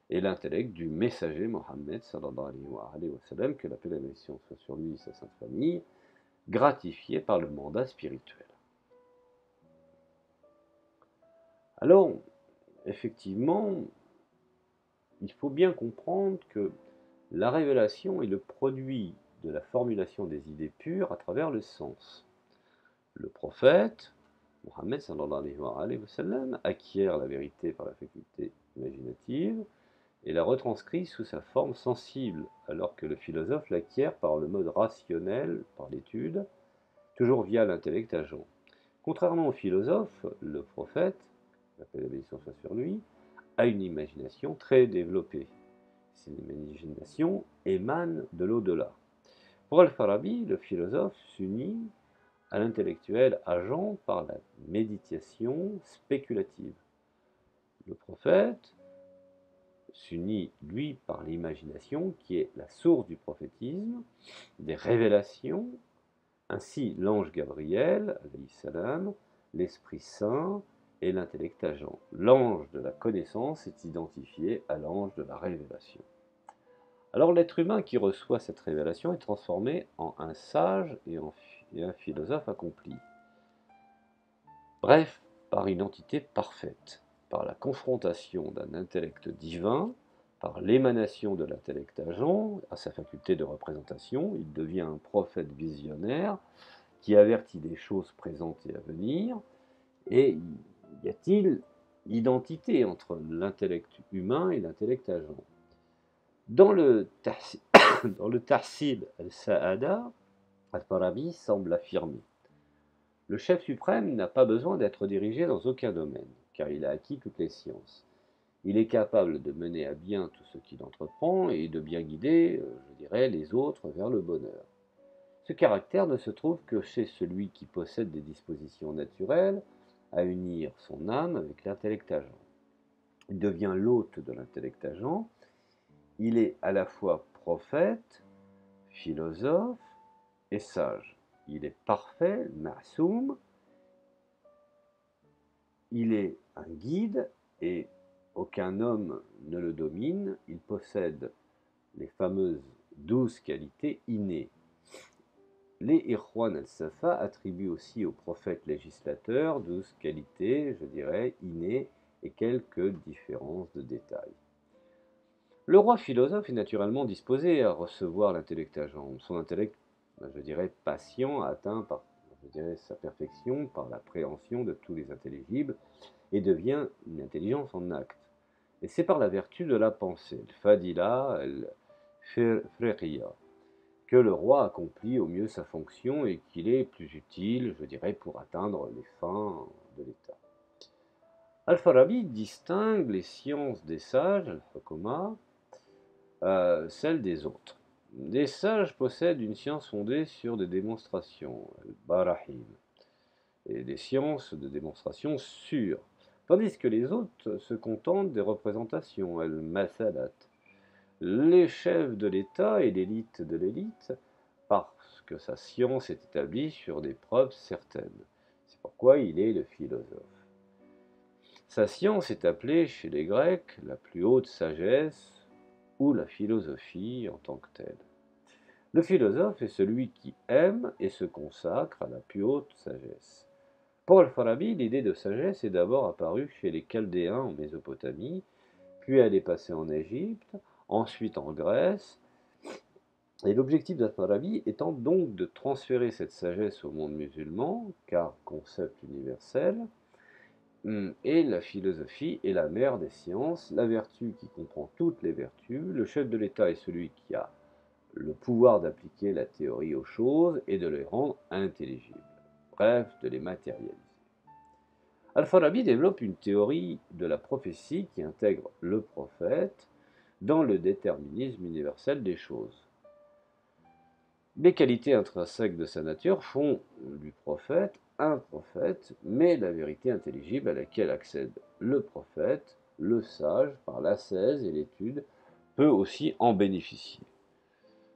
et l'intellect du messager Mohammed, sallallahu alayhi wa sallam, que la paix et la bénédiction soit sur lui et sa sainte famille, gratifié par le mandat spirituel. Alors, effectivement, il faut bien comprendre que la révélation est le produit de la formulation des idées pures à travers le sens. Le prophète, Mohammed sallallahu alayhi wa sallam, acquiert la vérité par la faculté imaginative et la retranscrit sous sa forme sensible, alors que le philosophe l'acquiert par le mode rationnel, par l'étude, toujours via l'intellect agent. Contrairement au philosophe, le prophète, la paix et la bénédiction soit sur lui, a une imagination très développée. Cette imagination émane de l'au-delà. Pour Al-Farabi, le philosophe s'unit à l'intellectuel agent par la méditation spéculative. Le prophète s'unit, lui, par l'imagination qui est la source du prophétisme, des révélations. Ainsi, l'ange Gabriel, alayhi salam, l'Esprit Saint et l'intellect agent. L'ange de la connaissance est identifié à l'ange de la révélation. Alors l'être humain qui reçoit cette révélation est transformé en un sage et un philosophe accompli. Bref, par une entité parfaite, par la confrontation d'un intellect divin, par l'émanation de l'intellect agent à sa faculté de représentation, il devient un prophète visionnaire qui avertit des choses présentes et à venir. Et y a-t-il identité entre l'intellect humain et l'intellect agent? Dans le Tahsil al-Sa'ada, Al-Farabi semble affirmer: le chef suprême n'a pas besoin d'être dirigé dans aucun domaine, car il a acquis toutes les sciences. Il est capable de mener à bien tout ce qu'il entreprend et de bien guider, je dirais, les autres vers le bonheur. Ce caractère ne se trouve que chez celui qui possède des dispositions naturelles à unir son âme avec l'intellect agent. Il devient l'hôte de l'intellect agent. Il est à la fois prophète, philosophe et sage. Il est parfait, ma'soum, Il est un guide et aucun homme ne le domine. Il possède les fameuses 12 qualités innées. Les Ikhwan al-Safa attribuent aussi au prophète législateur 12 qualités, je dirais, innées et quelques différences de détails. Le roi philosophe est naturellement disposé à recevoir l'intellect agent. Son intellect, je dirais, patient, atteint par, je dirais, sa perfection par l'appréhension de tous les intelligibles et devient une intelligence en acte. Et c'est par la vertu de la pensée, le fadila, le friqiyya, que le roi accomplit au mieux sa fonction et qu'il est plus utile, je dirais, pour atteindre les fins de l'État. Al-Farabi distingue les sciences des sages, al-hukama, celles des autres. Les sages possèdent une science fondée sur des démonstrations, al-barahim, et des sciences de démonstration sûres, tandis que les autres se contentent des représentations, al-mathalat. Les chefs de l'État et l'élite de l'élite, parce que sa science est établie sur des preuves certaines. C'est pourquoi il est le philosophe. Sa science est appelée chez les Grecs la plus haute sagesse ou la philosophie en tant que telle. Le philosophe est celui qui aime et se consacre à la plus haute sagesse. Pour Al-Farabi, l'idée de sagesse est d'abord apparue chez les Chaldéens en Mésopotamie, puis elle est passée en Égypte, ensuite en Grèce, et l'objectif d'Al-Farabi étant donc de transférer cette sagesse au monde musulman, car concept universel, et la philosophie est la mère des sciences, la vertu qui comprend toutes les vertus, le chef de l'État est celui qui a le pouvoir d'appliquer la théorie aux choses et de les rendre intelligibles, bref, de les matérialiser. Al-Farabi développe une théorie de la prophétie qui intègre le prophète dans le déterminisme universel des choses. Les qualités intrinsèques de sa nature font du prophète un prophète, mais la vérité intelligible à laquelle accède le prophète, le sage, par l'ascèse et l'étude, peut aussi en bénéficier.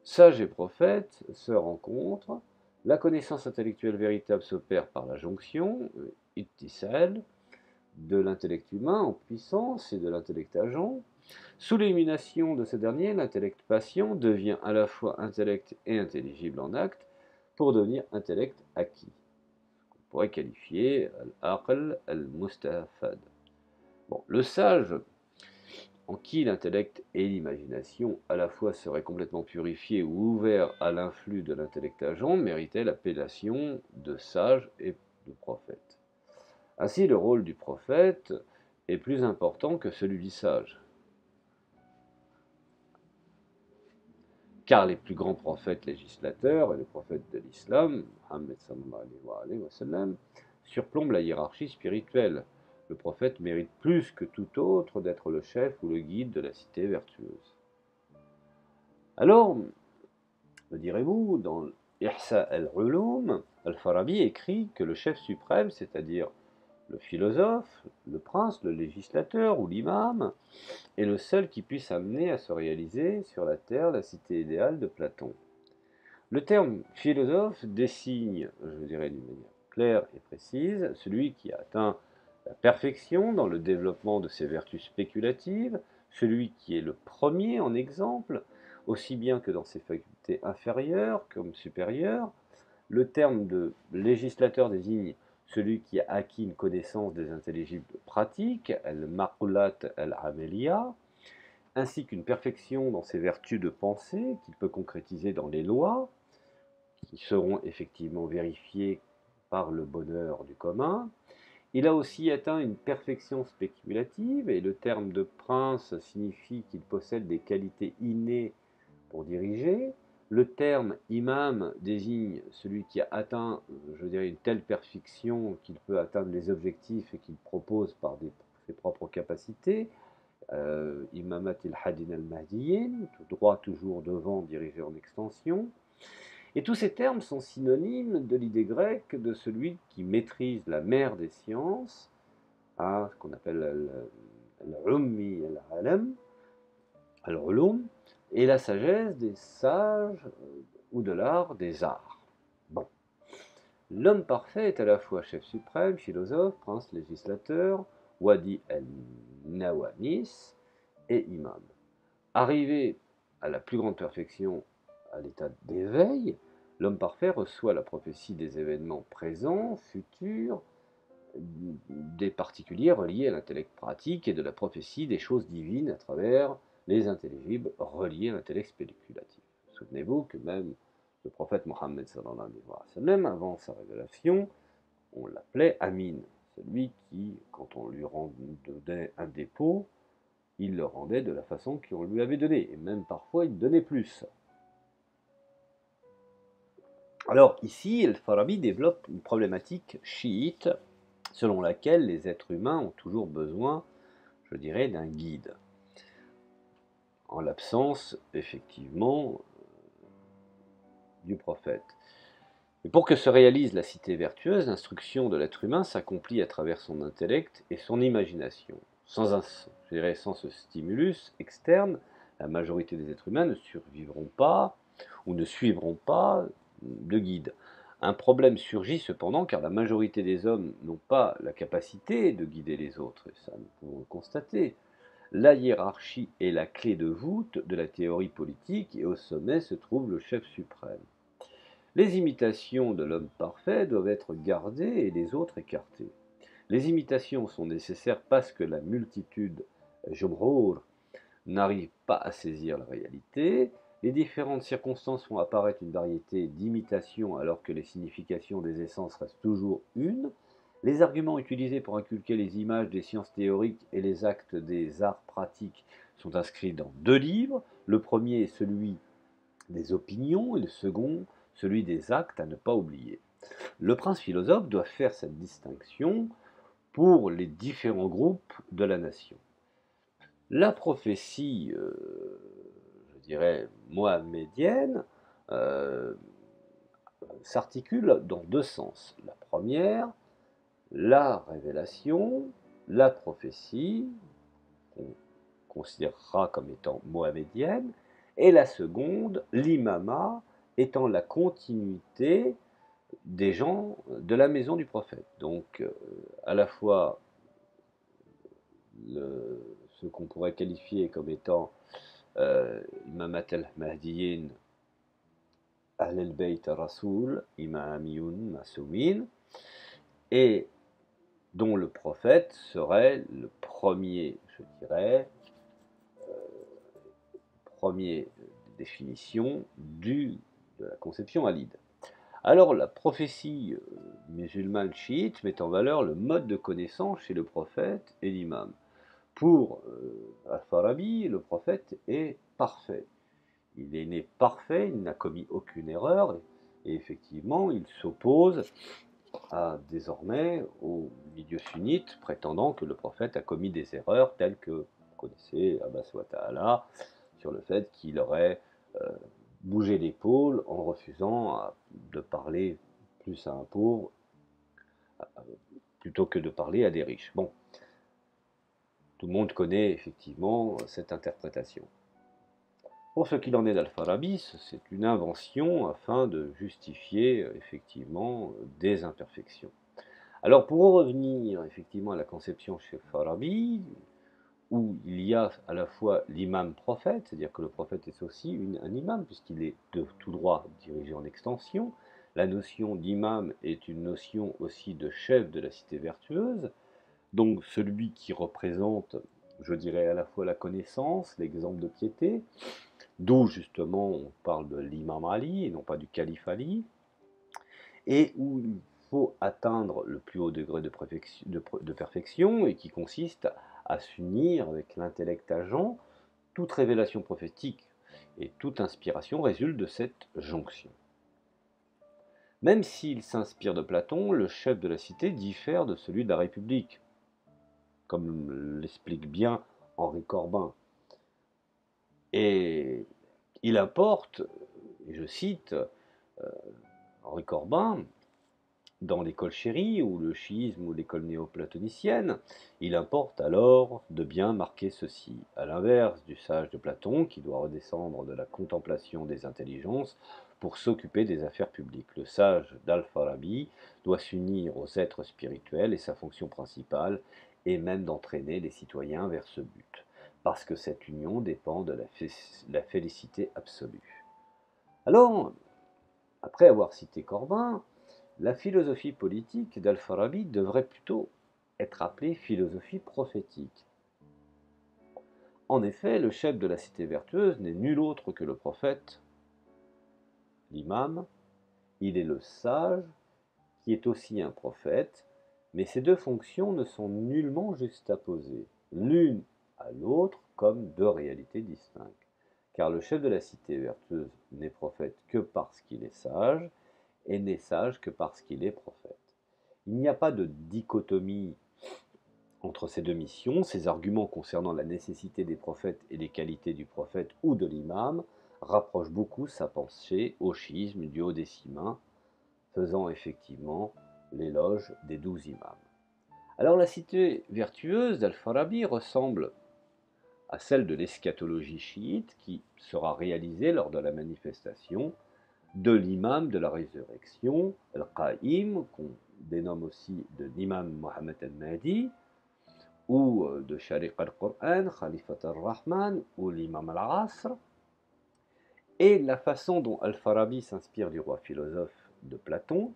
Sage et prophète se rencontrent, la connaissance intellectuelle véritable s'opère par la jonction, ittisal, de l'intellect humain en puissance et de l'intellect agent. Sous l'illumination de ce dernier, l'intellect patient devient à la fois intellect et intelligible en acte pour devenir intellect acquis. On pourrait qualifier al-aql al-mustafad. Bon, le sage, en qui l'intellect et l'imagination à la fois seraient complètement purifiés ou ouverts à l'influx de l'intellect agent, méritait l'appellation de sage et de prophète. Ainsi, le rôle du prophète est plus important que celui du sage. Car les plus grands prophètes législateurs et les prophètes de l'islam, Mohammed sallallahu alayhi wa sallam, surplombent la hiérarchie spirituelle. Le prophète mérite plus que tout autre d'être le chef ou le guide de la cité vertueuse. Alors, me direz-vous, dans Ihsa al-Ulum, Al-Farabi écrit que le chef suprême, c'est-à-dire le philosophe, le prince, le législateur ou l'imam, est le seul qui puisse amener à se réaliser sur la terre la cité idéale de Platon. Le terme philosophe désigne, je dirais d'une manière claire et précise, celui qui a atteint la perfection dans le développement de ses vertus spéculatives, celui qui est le premier en exemple, aussi bien que dans ses facultés inférieures comme supérieures. Le terme de législateur désigne celui qui a acquis une connaissance des intelligibles pratiques, al-maqulat al-amelia, ainsi qu'une perfection dans ses vertus de pensée qu'il peut concrétiser dans les lois, qui seront effectivement vérifiées par le bonheur du commun. Il a aussi atteint une perfection spéculative, et le terme de prince signifie qu'il possède des qualités innées pour diriger. Le terme imam désigne celui qui a atteint, je dirais, une telle perfection qu'il peut atteindre les objectifs et qu'il propose par ses propres capacités. Imamat il-Hadin al-Mahdiyin, tout droit, toujours devant, dirigé en extension. Et tous ces termes sont synonymes de l'idée grecque de celui qui maîtrise la mère des sciences, ce qu'on appelle al-Ummi al-Alam, al-Ulum, et la sagesse des sages ou de l'art des arts. Bon. L'homme parfait est à la fois chef suprême, philosophe, prince législateur, wadi el-nawamis et imam. Arrivé à la plus grande perfection, à l'état d'éveil, l'homme parfait reçoit la prophétie des événements présents, futurs, des particuliers reliés à l'intellect pratique et de la prophétie des choses divines à travers les intelligibles reliés à l'intellect spéculatif. Souvenez-vous que même le prophète Mohammed, avant sa révélation, on l'appelait Amin, celui qui, quand on lui rendait un dépôt, il le rendait de la façon qu'on lui avait donné, et même parfois il donnait plus. Alors ici, El-Farabi développe une problématique chiite selon laquelle les êtres humains ont toujours besoin, je dirais, d'un guide. En l'absence, effectivement, du prophète. Et pour que se réalise la cité vertueuse, l'instruction de l'être humain s'accomplit à travers son intellect et son imagination. Sans ce stimulus externe, la majorité des êtres humains ne survivront pas ou ne suivront pas de guide. Un problème surgit cependant car la majorité des hommes n'ont pas la capacité de guider les autres, et ça nous pouvons le constater. La hiérarchie est la clé de voûte de la théorie politique et au sommet se trouve le chef suprême. Les imitations de l'homme parfait doivent être gardées et les autres écartées. Les imitations sont nécessaires parce que la multitude, jumhur, n'arrive pas à saisir la réalité. Les différentes circonstances font apparaître une variété d'imitations alors que les significations des essences restent toujours une. Les arguments utilisés pour inculquer les images des sciences théoriques et les actes des arts pratiques sont inscrits dans deux livres. Le premier est celui des opinions et le second celui des actes à ne pas oublier. Le prince philosophe doit faire cette distinction pour les différents groupes de la nation. La prophétie, je dirais, mohamédienne, s'articule dans deux sens. La première, la révélation, la prophétie, qu'on considérera comme étant mohamédienne, et la seconde, l'imama, étant la continuité des gens de la maison du prophète. Donc, à la fois ce qu'on pourrait qualifier comme étant Imamat al-Mahdiyin, Ahl al-Bayt al-Rasoul, Imamiyun Masoumin, et dont le prophète serait le premier, je dirais, première définition de la conception halide. Alors la prophétie musulmane chiite met en valeur le mode de connaissance chez le prophète et l'imam. Pour Al-Farabi, le prophète est parfait. Il est né parfait, il n'a commis aucune erreur, et effectivement, il s'oppose désormais au milieu sunnite, prétendant que le prophète a commis des erreurs telles que vous connaissez Abbas wa Ta'ala, sur le fait qu'il aurait bougé l'épaule en refusant de parler plus à un pauvre plutôt que de parler à des riches. Bon, tout le monde connaît effectivement cette interprétation. Pour ce qu'il en est d'Al-Farabi, c'est une invention afin de justifier effectivement des imperfections. Alors pour en revenir effectivement à la conception chez Farabi, où il y a à la fois l'imam prophète, c'est-à-dire que le prophète est aussi un imam, puisqu'il est de tout droit dirigé en extension. La notion d'imam est une notion aussi de chef de la cité vertueuse, donc celui qui représente, je dirais, à la fois la connaissance, l'exemple de piété, d'où justement on parle de l'imam Ali et non pas du calife Ali, et où il faut atteindre le plus haut degré de perfection et qui consiste à s'unir avec l'intellect agent. Toute révélation prophétique et toute inspiration résulte de cette jonction. Même s'il s'inspire de Platon, le chef de la cité diffère de celui de la République, comme l'explique bien Henri Corbin. Et il importe, et je cite Henri Corbin, dans l'école chérie, ou le chiisme, ou l'école néoplatonicienne, il importe alors de bien marquer ceci. À l'inverse du sage de Platon, qui doit redescendre de la contemplation des intelligences pour s'occuper des affaires publiques. Le sage d'Al-Farabi doit s'unir aux êtres spirituels et sa fonction principale est même d'entraîner les citoyens vers ce but, parce que cette union dépend de la félicité absolue. Alors, après avoir cité Corbin, la philosophie politique d'Al-Farabi devrait plutôt être appelée philosophie prophétique. En effet, le chef de la cité vertueuse n'est nul autre que le prophète, l'imam. Il est le sage, qui est aussi un prophète, mais ces deux fonctions ne sont nullement juxtaposées, l'une à l'autre comme deux réalités distinctes. Car le chef de la cité vertueuse n'est prophète que parce qu'il est sage, et n'est sage que parce qu'il est prophète. Il n'y a pas de dichotomie entre ces deux missions. Ces arguments concernant la nécessité des prophètes et les qualités du prophète ou de l'imam rapprochent beaucoup sa pensée au schisme du Haut-Décimain, faisant effectivement l'éloge des 12 imams. Alors la cité vertueuse d'Al-Farabi ressemble à celle de l'eschatologie chiite qui sera réalisée lors de la manifestation de l'imam de la résurrection, Al-Qa'im, qu'on dénomme aussi de l'imam Mohammed al-Mahdi, ou de Shariq al-Qur'an, Khalifat al-Rahman, ou l'imam al-Asr, et la façon dont Al-Farabi s'inspire du roi philosophe de Platon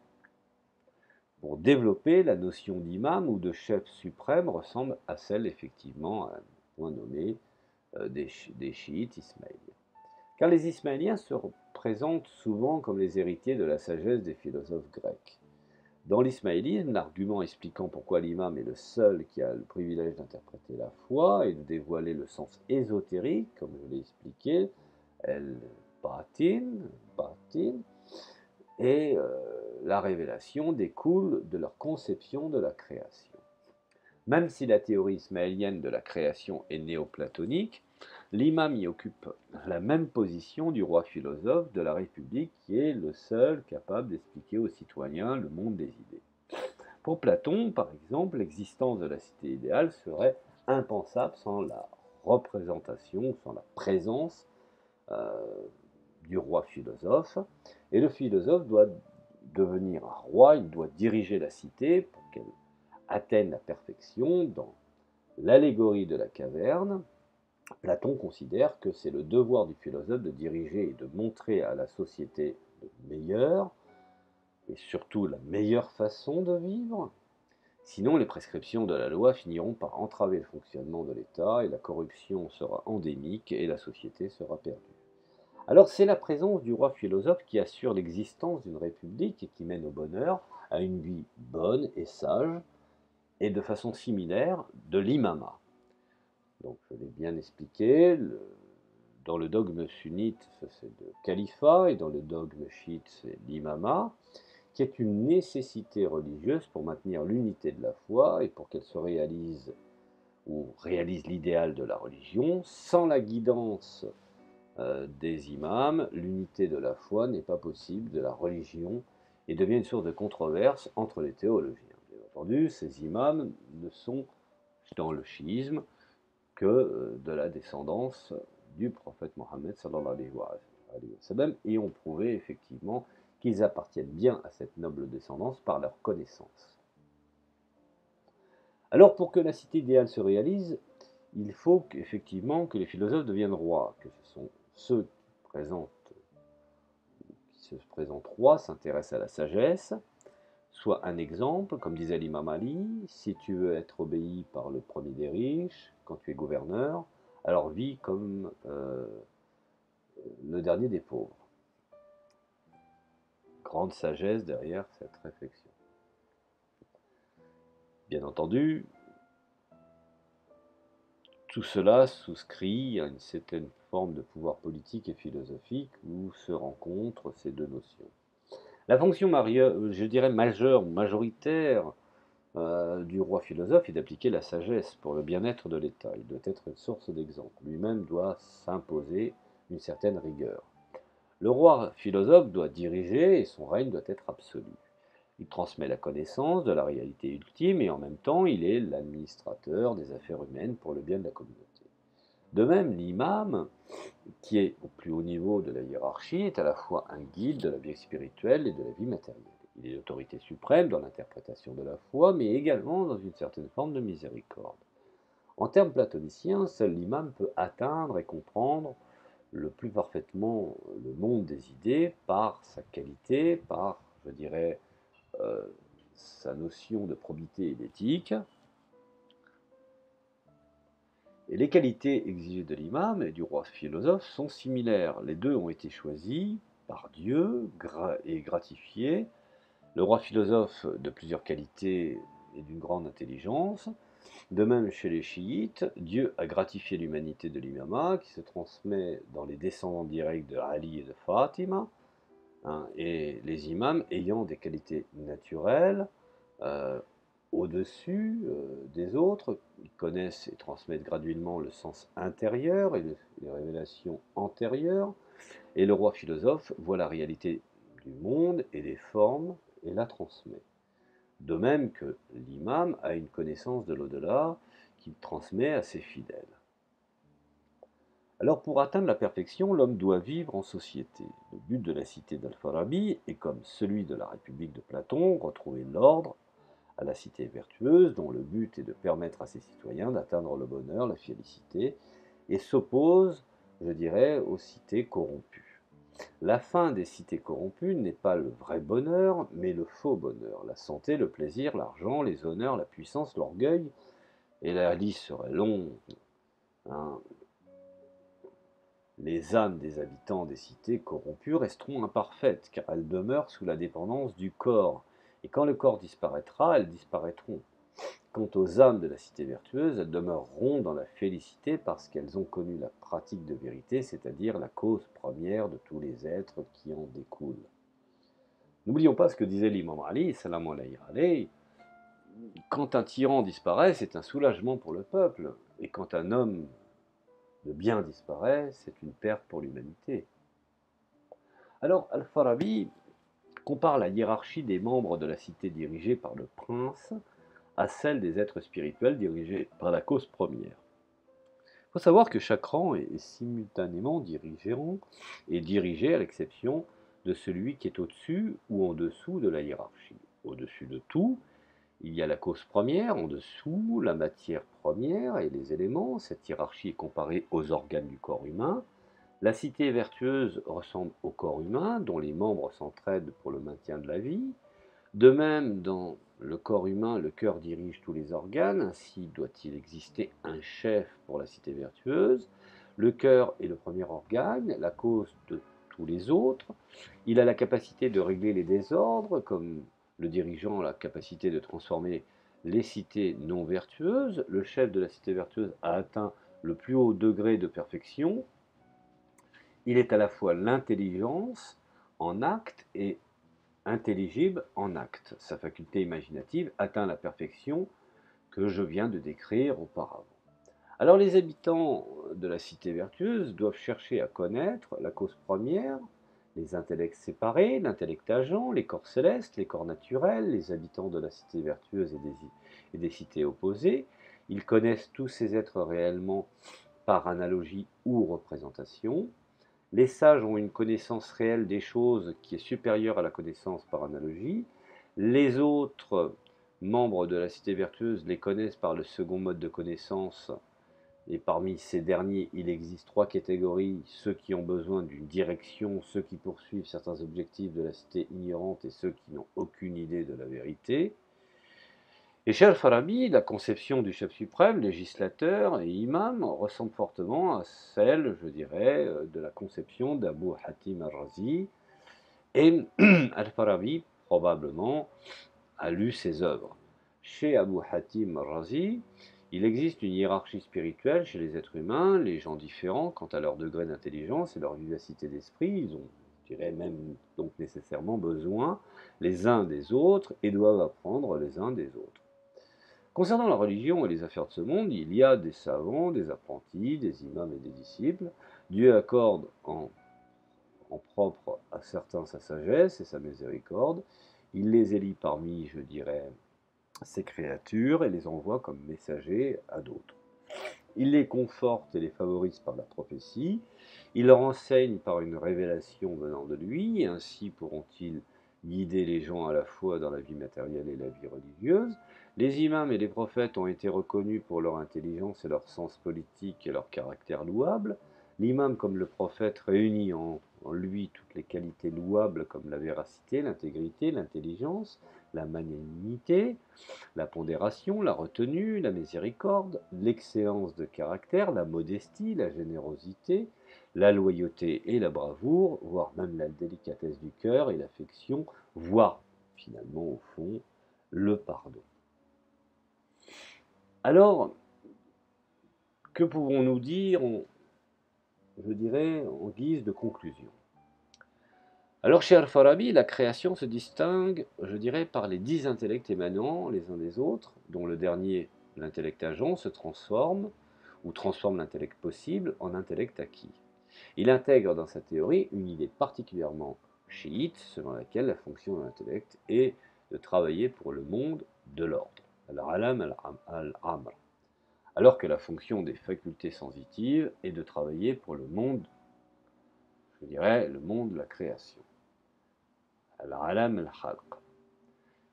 pour développer la notion d'imam ou de chef suprême ressemble à celle, effectivement, à un point nommé, des chiites ismaéliens. Car les ismaéliens se présentent souvent comme les héritiers de la sagesse des philosophes grecs. Dans l'ismaélisme, l'argument expliquant pourquoi l'imam est le seul qui a le privilège d'interpréter la foi et de dévoiler le sens ésotérique, comme je l'ai expliqué, el-batin, et la révélation découle de leur conception de la création. Même si la théorie ismaélienne de la création est néoplatonique, l'imam y occupe la même position du roi philosophe de la République qui est le seul capable d'expliquer aux citoyens le monde des idées. Pour Platon, par exemple, l'existence de la cité idéale serait impensable sans la représentation, sans la présence du roi philosophe. Et le philosophe doit devenir un roi, il doit diriger la cité pour qu'elle atteigne la perfection. Dans l'allégorie de la caverne, Platon considère que c'est le devoir du philosophe de diriger et de montrer à la société le meilleur, et surtout la meilleure façon de vivre. Sinon, les prescriptions de la loi finiront par entraver le fonctionnement de l'État, et la corruption sera endémique, et la société sera perdue. Alors c'est la présence du roi philosophe qui assure l'existence d'une république et qui mène au bonheur, à une vie bonne et sage, et de façon similaire de l'imama. Donc je l'ai bien expliqué, dans le dogme sunnite c'est le califat, et dans le dogme chiite c'est l'imama, qui est une nécessité religieuse pour maintenir l'unité de la foi et pour qu'elle se réalise ou réalise l'idéal de la religion. Sans la guidance des imams, l'unité de la foi n'est pas possible de la religion et devient une source de controverse entre les théologiens. Bien entendu, ces imams ne sont dans le chiisme que de la descendance du prophète Mohammed sallallahu alayhi wa sallam, et ont prouvé effectivement qu'ils appartiennent bien à cette noble descendance par leur connaissance. Alors pour que la cité idéale se réalise, il faut effectivement que les philosophes deviennent rois, que ce sont ceux qui se présentent rois, s'intéressent à la sagesse, soit un exemple, comme disait l'imam Ali, si tu veux être obéi par le premier des riches, quand tu es gouverneur, alors vis comme le dernier des pauvres. Grande sagesse derrière cette réflexion. Bien entendu, tout cela souscrit à une certaine forme de pouvoir politique et philosophique où se rencontrent ces deux notions. La fonction, je dirais, majeure ou majoritaire du roi philosophe est d'appliquer la sagesse pour le bien-être de l'État. Il doit être une source d'exemple. Lui-même doit s'imposer une certaine rigueur. Le roi philosophe doit diriger et son règne doit être absolu. Il transmet la connaissance de la réalité ultime et en même temps il est l'administrateur des affaires humaines pour le bien de la communauté. De même, l'imam, qui est au plus haut niveau de la hiérarchie, est à la fois un guide de la vie spirituelle et de la vie matérielle. Il est l'autorité suprême dans l'interprétation de la foi, mais également dans une certaine forme de miséricorde. En termes platoniciens, seul l'imam peut atteindre et comprendre le plus parfaitement le monde des idées par sa qualité, par, je dirais, euh, sa notion de probité et d'éthique. Et les qualités exigées de l'imam et du roi philosophe sont similaires. Les deux ont été choisis par Dieu et gratifiés. Le roi philosophe de plusieurs qualités et d'une grande intelligence. De même chez les chiites, Dieu a gratifié l'humanité de l'imama qui se transmet dans les descendants directs de Ali et de Fatima, hein, et les imams ayant des qualités naturelles euh, au-dessus des autres, ils connaissent et transmettent graduellement le sens intérieur et les révélations antérieures, et le roi philosophe voit la réalité du monde et des formes et la transmet. De même que l'imam a une connaissance de l'au-delà qu'il transmet à ses fidèles. Alors pour atteindre la perfection, l'homme doit vivre en société. Le but de la cité d'Al-Farabi est, comme celui de la République de Platon, retrouver l'ordre à la cité vertueuse dont le but est de permettre à ses citoyens d'atteindre le bonheur, la félicité, et s'oppose, je dirais, aux cités corrompues. La fin des cités corrompues n'est pas le vrai bonheur, mais le faux bonheur. La santé, le plaisir, l'argent, les honneurs, la puissance, l'orgueil, et la liste serait longue, hein. Les âmes des habitants des cités corrompues resteront imparfaites, car elles demeurent sous la dépendance du corps. Et quand le corps disparaîtra, elles disparaîtront. Quant aux âmes de la cité vertueuse, elles demeureront dans la félicité parce qu'elles ont connu la pratique de vérité, c'est-à-dire la cause première de tous les êtres qui en découlent. N'oublions pas ce que disait l'imam Ali, salam alayhi, quand un tyran disparaît, c'est un soulagement pour le peuple, et quand un homme de bien disparaît, c'est une perte pour l'humanité. Alors Al-Farabi compare la hiérarchie des membres de la cité dirigée par le prince à celle des êtres spirituels dirigés par la cause première. Il faut savoir que chaque rang est simultanément dirigeant et dirigé à l'exception de celui qui est au-dessus ou en dessous de la hiérarchie. Au-dessus de tout, il y a la cause première, en dessous la matière première et les éléments. Cette hiérarchie est comparée aux organes du corps humain. La cité vertueuse ressemble au corps humain, dont les membres s'entraident pour le maintien de la vie. De même, dans le corps humain, le cœur dirige tous les organes, ainsi doit-il exister un chef pour la cité vertueuse. Le cœur est le premier organe, la cause de tous les autres. Il a la capacité de régler les désordres, comme le dirigeant a la capacité de transformer les cités non vertueuses. Le chef de la cité vertueuse a atteint le plus haut degré de perfection. Il est à la fois l'intelligence en acte et intelligible en acte. Sa faculté imaginative atteint la perfection que je viens de décrire auparavant. Alors les habitants de la cité vertueuse doivent chercher à connaître la cause première, les intellects séparés, l'intellect agent, les corps célestes, les corps naturels, les habitants de la cité vertueuse et des cités opposées. Ils connaissent tous ces êtres réellement par analogie ou représentation. Les sages ont une connaissance réelle des choses qui est supérieure à la connaissance par analogie. Les autres membres de la cité vertueuse les connaissent par le second mode de connaissance. Et parmi ces derniers, il existe trois catégories, ceux qui ont besoin d'une direction, ceux qui poursuivent certains objectifs de la cité ignorante et ceux qui n'ont aucune idée de la vérité. Et chez Al-Farabi, la conception du chef suprême, législateur et imam ressemble fortement à celle, je dirais, de la conception d'Abu Hatim al-Razi. Et Al-Farabi, probablement, a lu ses œuvres. Chez Abu Hatim al-Razi, il existe une hiérarchie spirituelle chez les êtres humains, les gens différents quant à leur degré d'intelligence et leur vivacité d'esprit. Ils ont, je dirais même, donc nécessairement besoin les uns des autres et doivent apprendre les uns des autres. Concernant la religion et les affaires de ce monde, il y a des savants, des apprentis, des imams et des disciples. Dieu accorde en propre à certains sa sagesse et sa miséricorde. Il les élit parmi, je dirais, ses créatures et les envoie comme messagers à d'autres. il les conforte et les favorise par la prophétie, il leur enseigne par une révélation venant de lui, ainsi pourront-ils guider les gens à la fois dans la vie matérielle et la vie religieuse. Les imams et les prophètes ont été reconnus pour leur intelligence et leur sens politique et leur caractère louable. L'imam, comme le prophète, réunit en lui toutes les qualités louables comme la véracité, l'intégrité, l'intelligence, la magnanimité, la pondération, la retenue, la miséricorde, l'excellence de caractère, la modestie, la générosité, la loyauté et la bravoure, voire même la délicatesse du cœur et l'affection, voire finalement au fond le pardon. Alors, que pouvons-nous dire, je dirais, en guise de conclusion? Alors chez Al-Farabi, la création se distingue, je dirais, par les 10 intellects émanants les uns des autres, dont le dernier, l'intellect agent, se transforme, ou transforme l'intellect possible en intellect acquis. Il intègre dans sa théorie une idée particulièrement chiite, selon laquelle la fonction de l'intellect est de travailler pour le monde de l'ordre, al-alam al-amr, alors que la fonction des facultés sensitives est de travailler pour le monde, je dirais, le monde de la création. Al-alam al-khalq.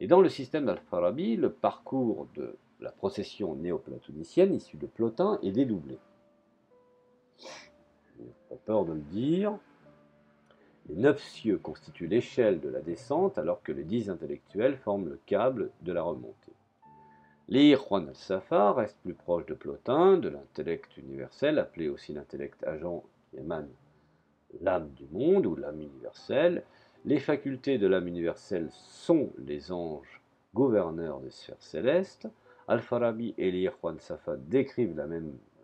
Et dans le système d'Al-Farabi, le parcours de la procession néoplatonicienne issue de Plotin est dédoublé. Je n'ai pas peur de le dire. Les 9 cieux constituent l'échelle de la descente, alors que les 10 intellectuels forment le câble de la remontée. L'Ikhwan al-Safa reste plus proche de Plotin, de l'intellect universel, appelé aussi l'intellect agent qui émane l'âme du monde ou l'âme universelle. Les facultés de l'âme universelle sont les anges gouverneurs des sphères célestes. Al-Farabi et l'Ikhwan Safa décrivent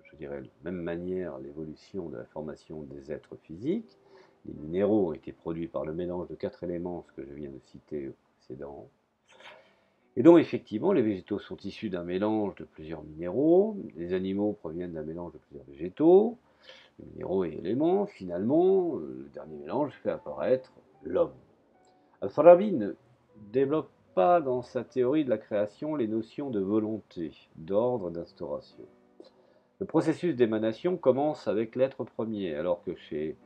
je dirais, de la même manière l'évolution de la formation des êtres physiques. Les minéraux ont été produits par le mélange de 4 éléments, ce que je viens de citer au précédent. Et donc effectivement, les végétaux sont issus d'un mélange de plusieurs minéraux, les animaux proviennent d'un mélange de plusieurs végétaux, minéraux et éléments. Finalement, le dernier mélange fait apparaître l'homme. Al-Farabi ne développe pas dans sa théorie de la création les notions de volonté, d'ordre, d'instauration. Le processus d'émanation commence avec l'être premier, alors que chez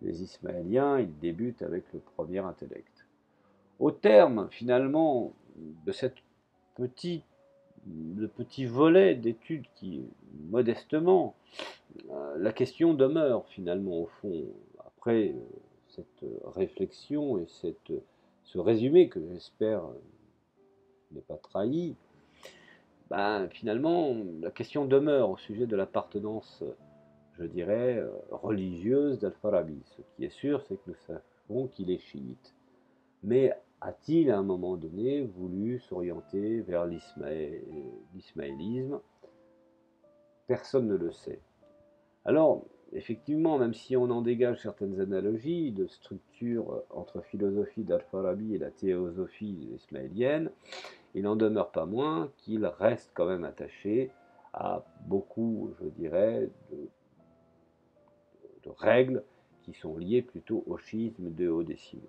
les Ismaéliens, il débute avec le premier intellect. Au terme, finalement, de ce petit volet d'études qui, modestement, la question demeure finalement au fond, après cette réflexion et ce résumé que j'espère n'est pas trahi, finalement la question demeure au sujet de l'appartenance, je dirais, religieuse d'Al-Farabi. Ce qui est sûr, c'est que nous savons qu'il est chiite. Mais a-t-il à un moment donné voulu s'orienter vers l'ismaélisme? Personne ne le sait. Alors, effectivement, même si on en dégage certaines analogies de structure entre philosophie d'Al-Farabi et la théosophie ismaélienne, il n'en demeure pas moins qu'il reste quand même attaché à beaucoup, je dirais, de règles qui sont liées plutôt au schisme de Haut-Décime.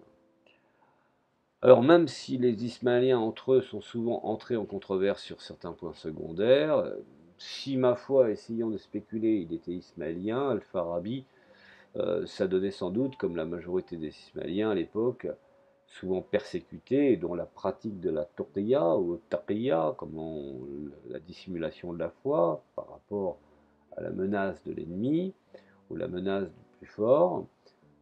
Alors même si les Ismaéliens entre eux sont souvent entrés en controverse sur certains points secondaires, si ma foi, essayant de spéculer, il était ismaélien, Al-Farabi s'adonnait sans doute, comme la majorité des Ismaéliens à l'époque, souvent persécutés, et dont la pratique de la toqiya ou taqiyya, la dissimulation de la foi par rapport à la menace de l'ennemi ou la menace du plus fort,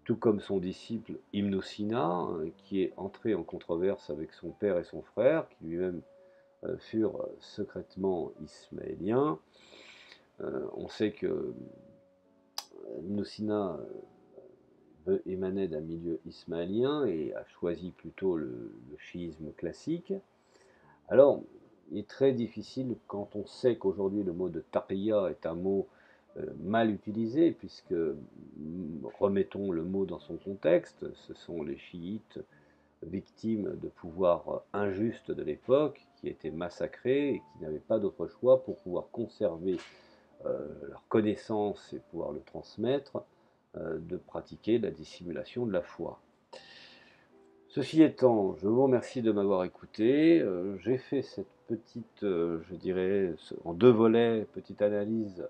tout comme son disciple Ibn Sina, qui est entré en controverse avec son père et son frère, qui lui-même furent secrètement ismaéliens. On sait que Ibn Sina émanait d'un milieu ismaélien et a choisi plutôt le chiisme classique. Alors, il est très difficile, quand on sait qu'aujourd'hui le mot de taqiyya est un mot mal utilisé, puisque, remettons le mot dans son contexte, ce sont les chiites victimes de pouvoirs injustes de l'époque, qui étaient massacrés et qui n'avaient pas d'autre choix pour pouvoir conserver leur connaissance et pouvoir le transmettre, de pratiquer la dissimulation de la foi. Ceci étant, je vous remercie de m'avoir écouté. J'ai fait cette petite, je dirais, en 2 volets, petite analyse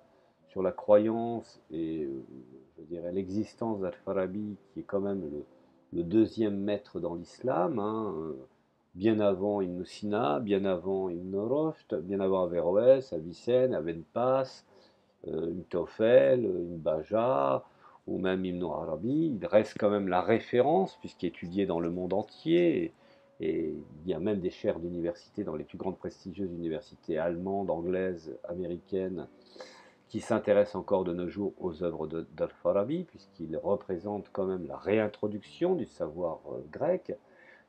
sur la croyance et, je dirais, l'existence d'Al-Farabi, qui est quand même le deuxième maître dans l'islam, hein, bien avant Ibn Sina, bien avant Ibn Rushd, bien avant Averroès, Avicenne, Avenpas, Ibn Tawfel, Ibn Baja, ou même Ibn Arabi. Il reste quand même la référence, puisqu'il est étudié dans le monde entier, et il y a même des chaires d'université dans les plus grandes prestigieuses universités allemandes, anglaises, américaines, qui s'intéresse encore de nos jours aux œuvres d'Al-Farabi, puisqu'il représente quand même la réintroduction du savoir grec,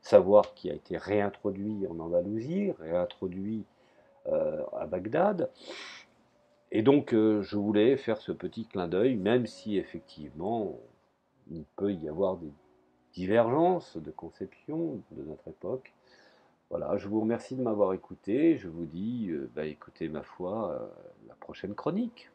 savoir qui a été réintroduit en Andalousie, réintroduit à Bagdad. Et donc, je voulais faire ce petit clin d'œil, même si effectivement, il peut y avoir des divergences de conception de notre époque. Voilà, je vous remercie de m'avoir écouté. Je vous dis, écoutez, ma foi, la prochaine chronique.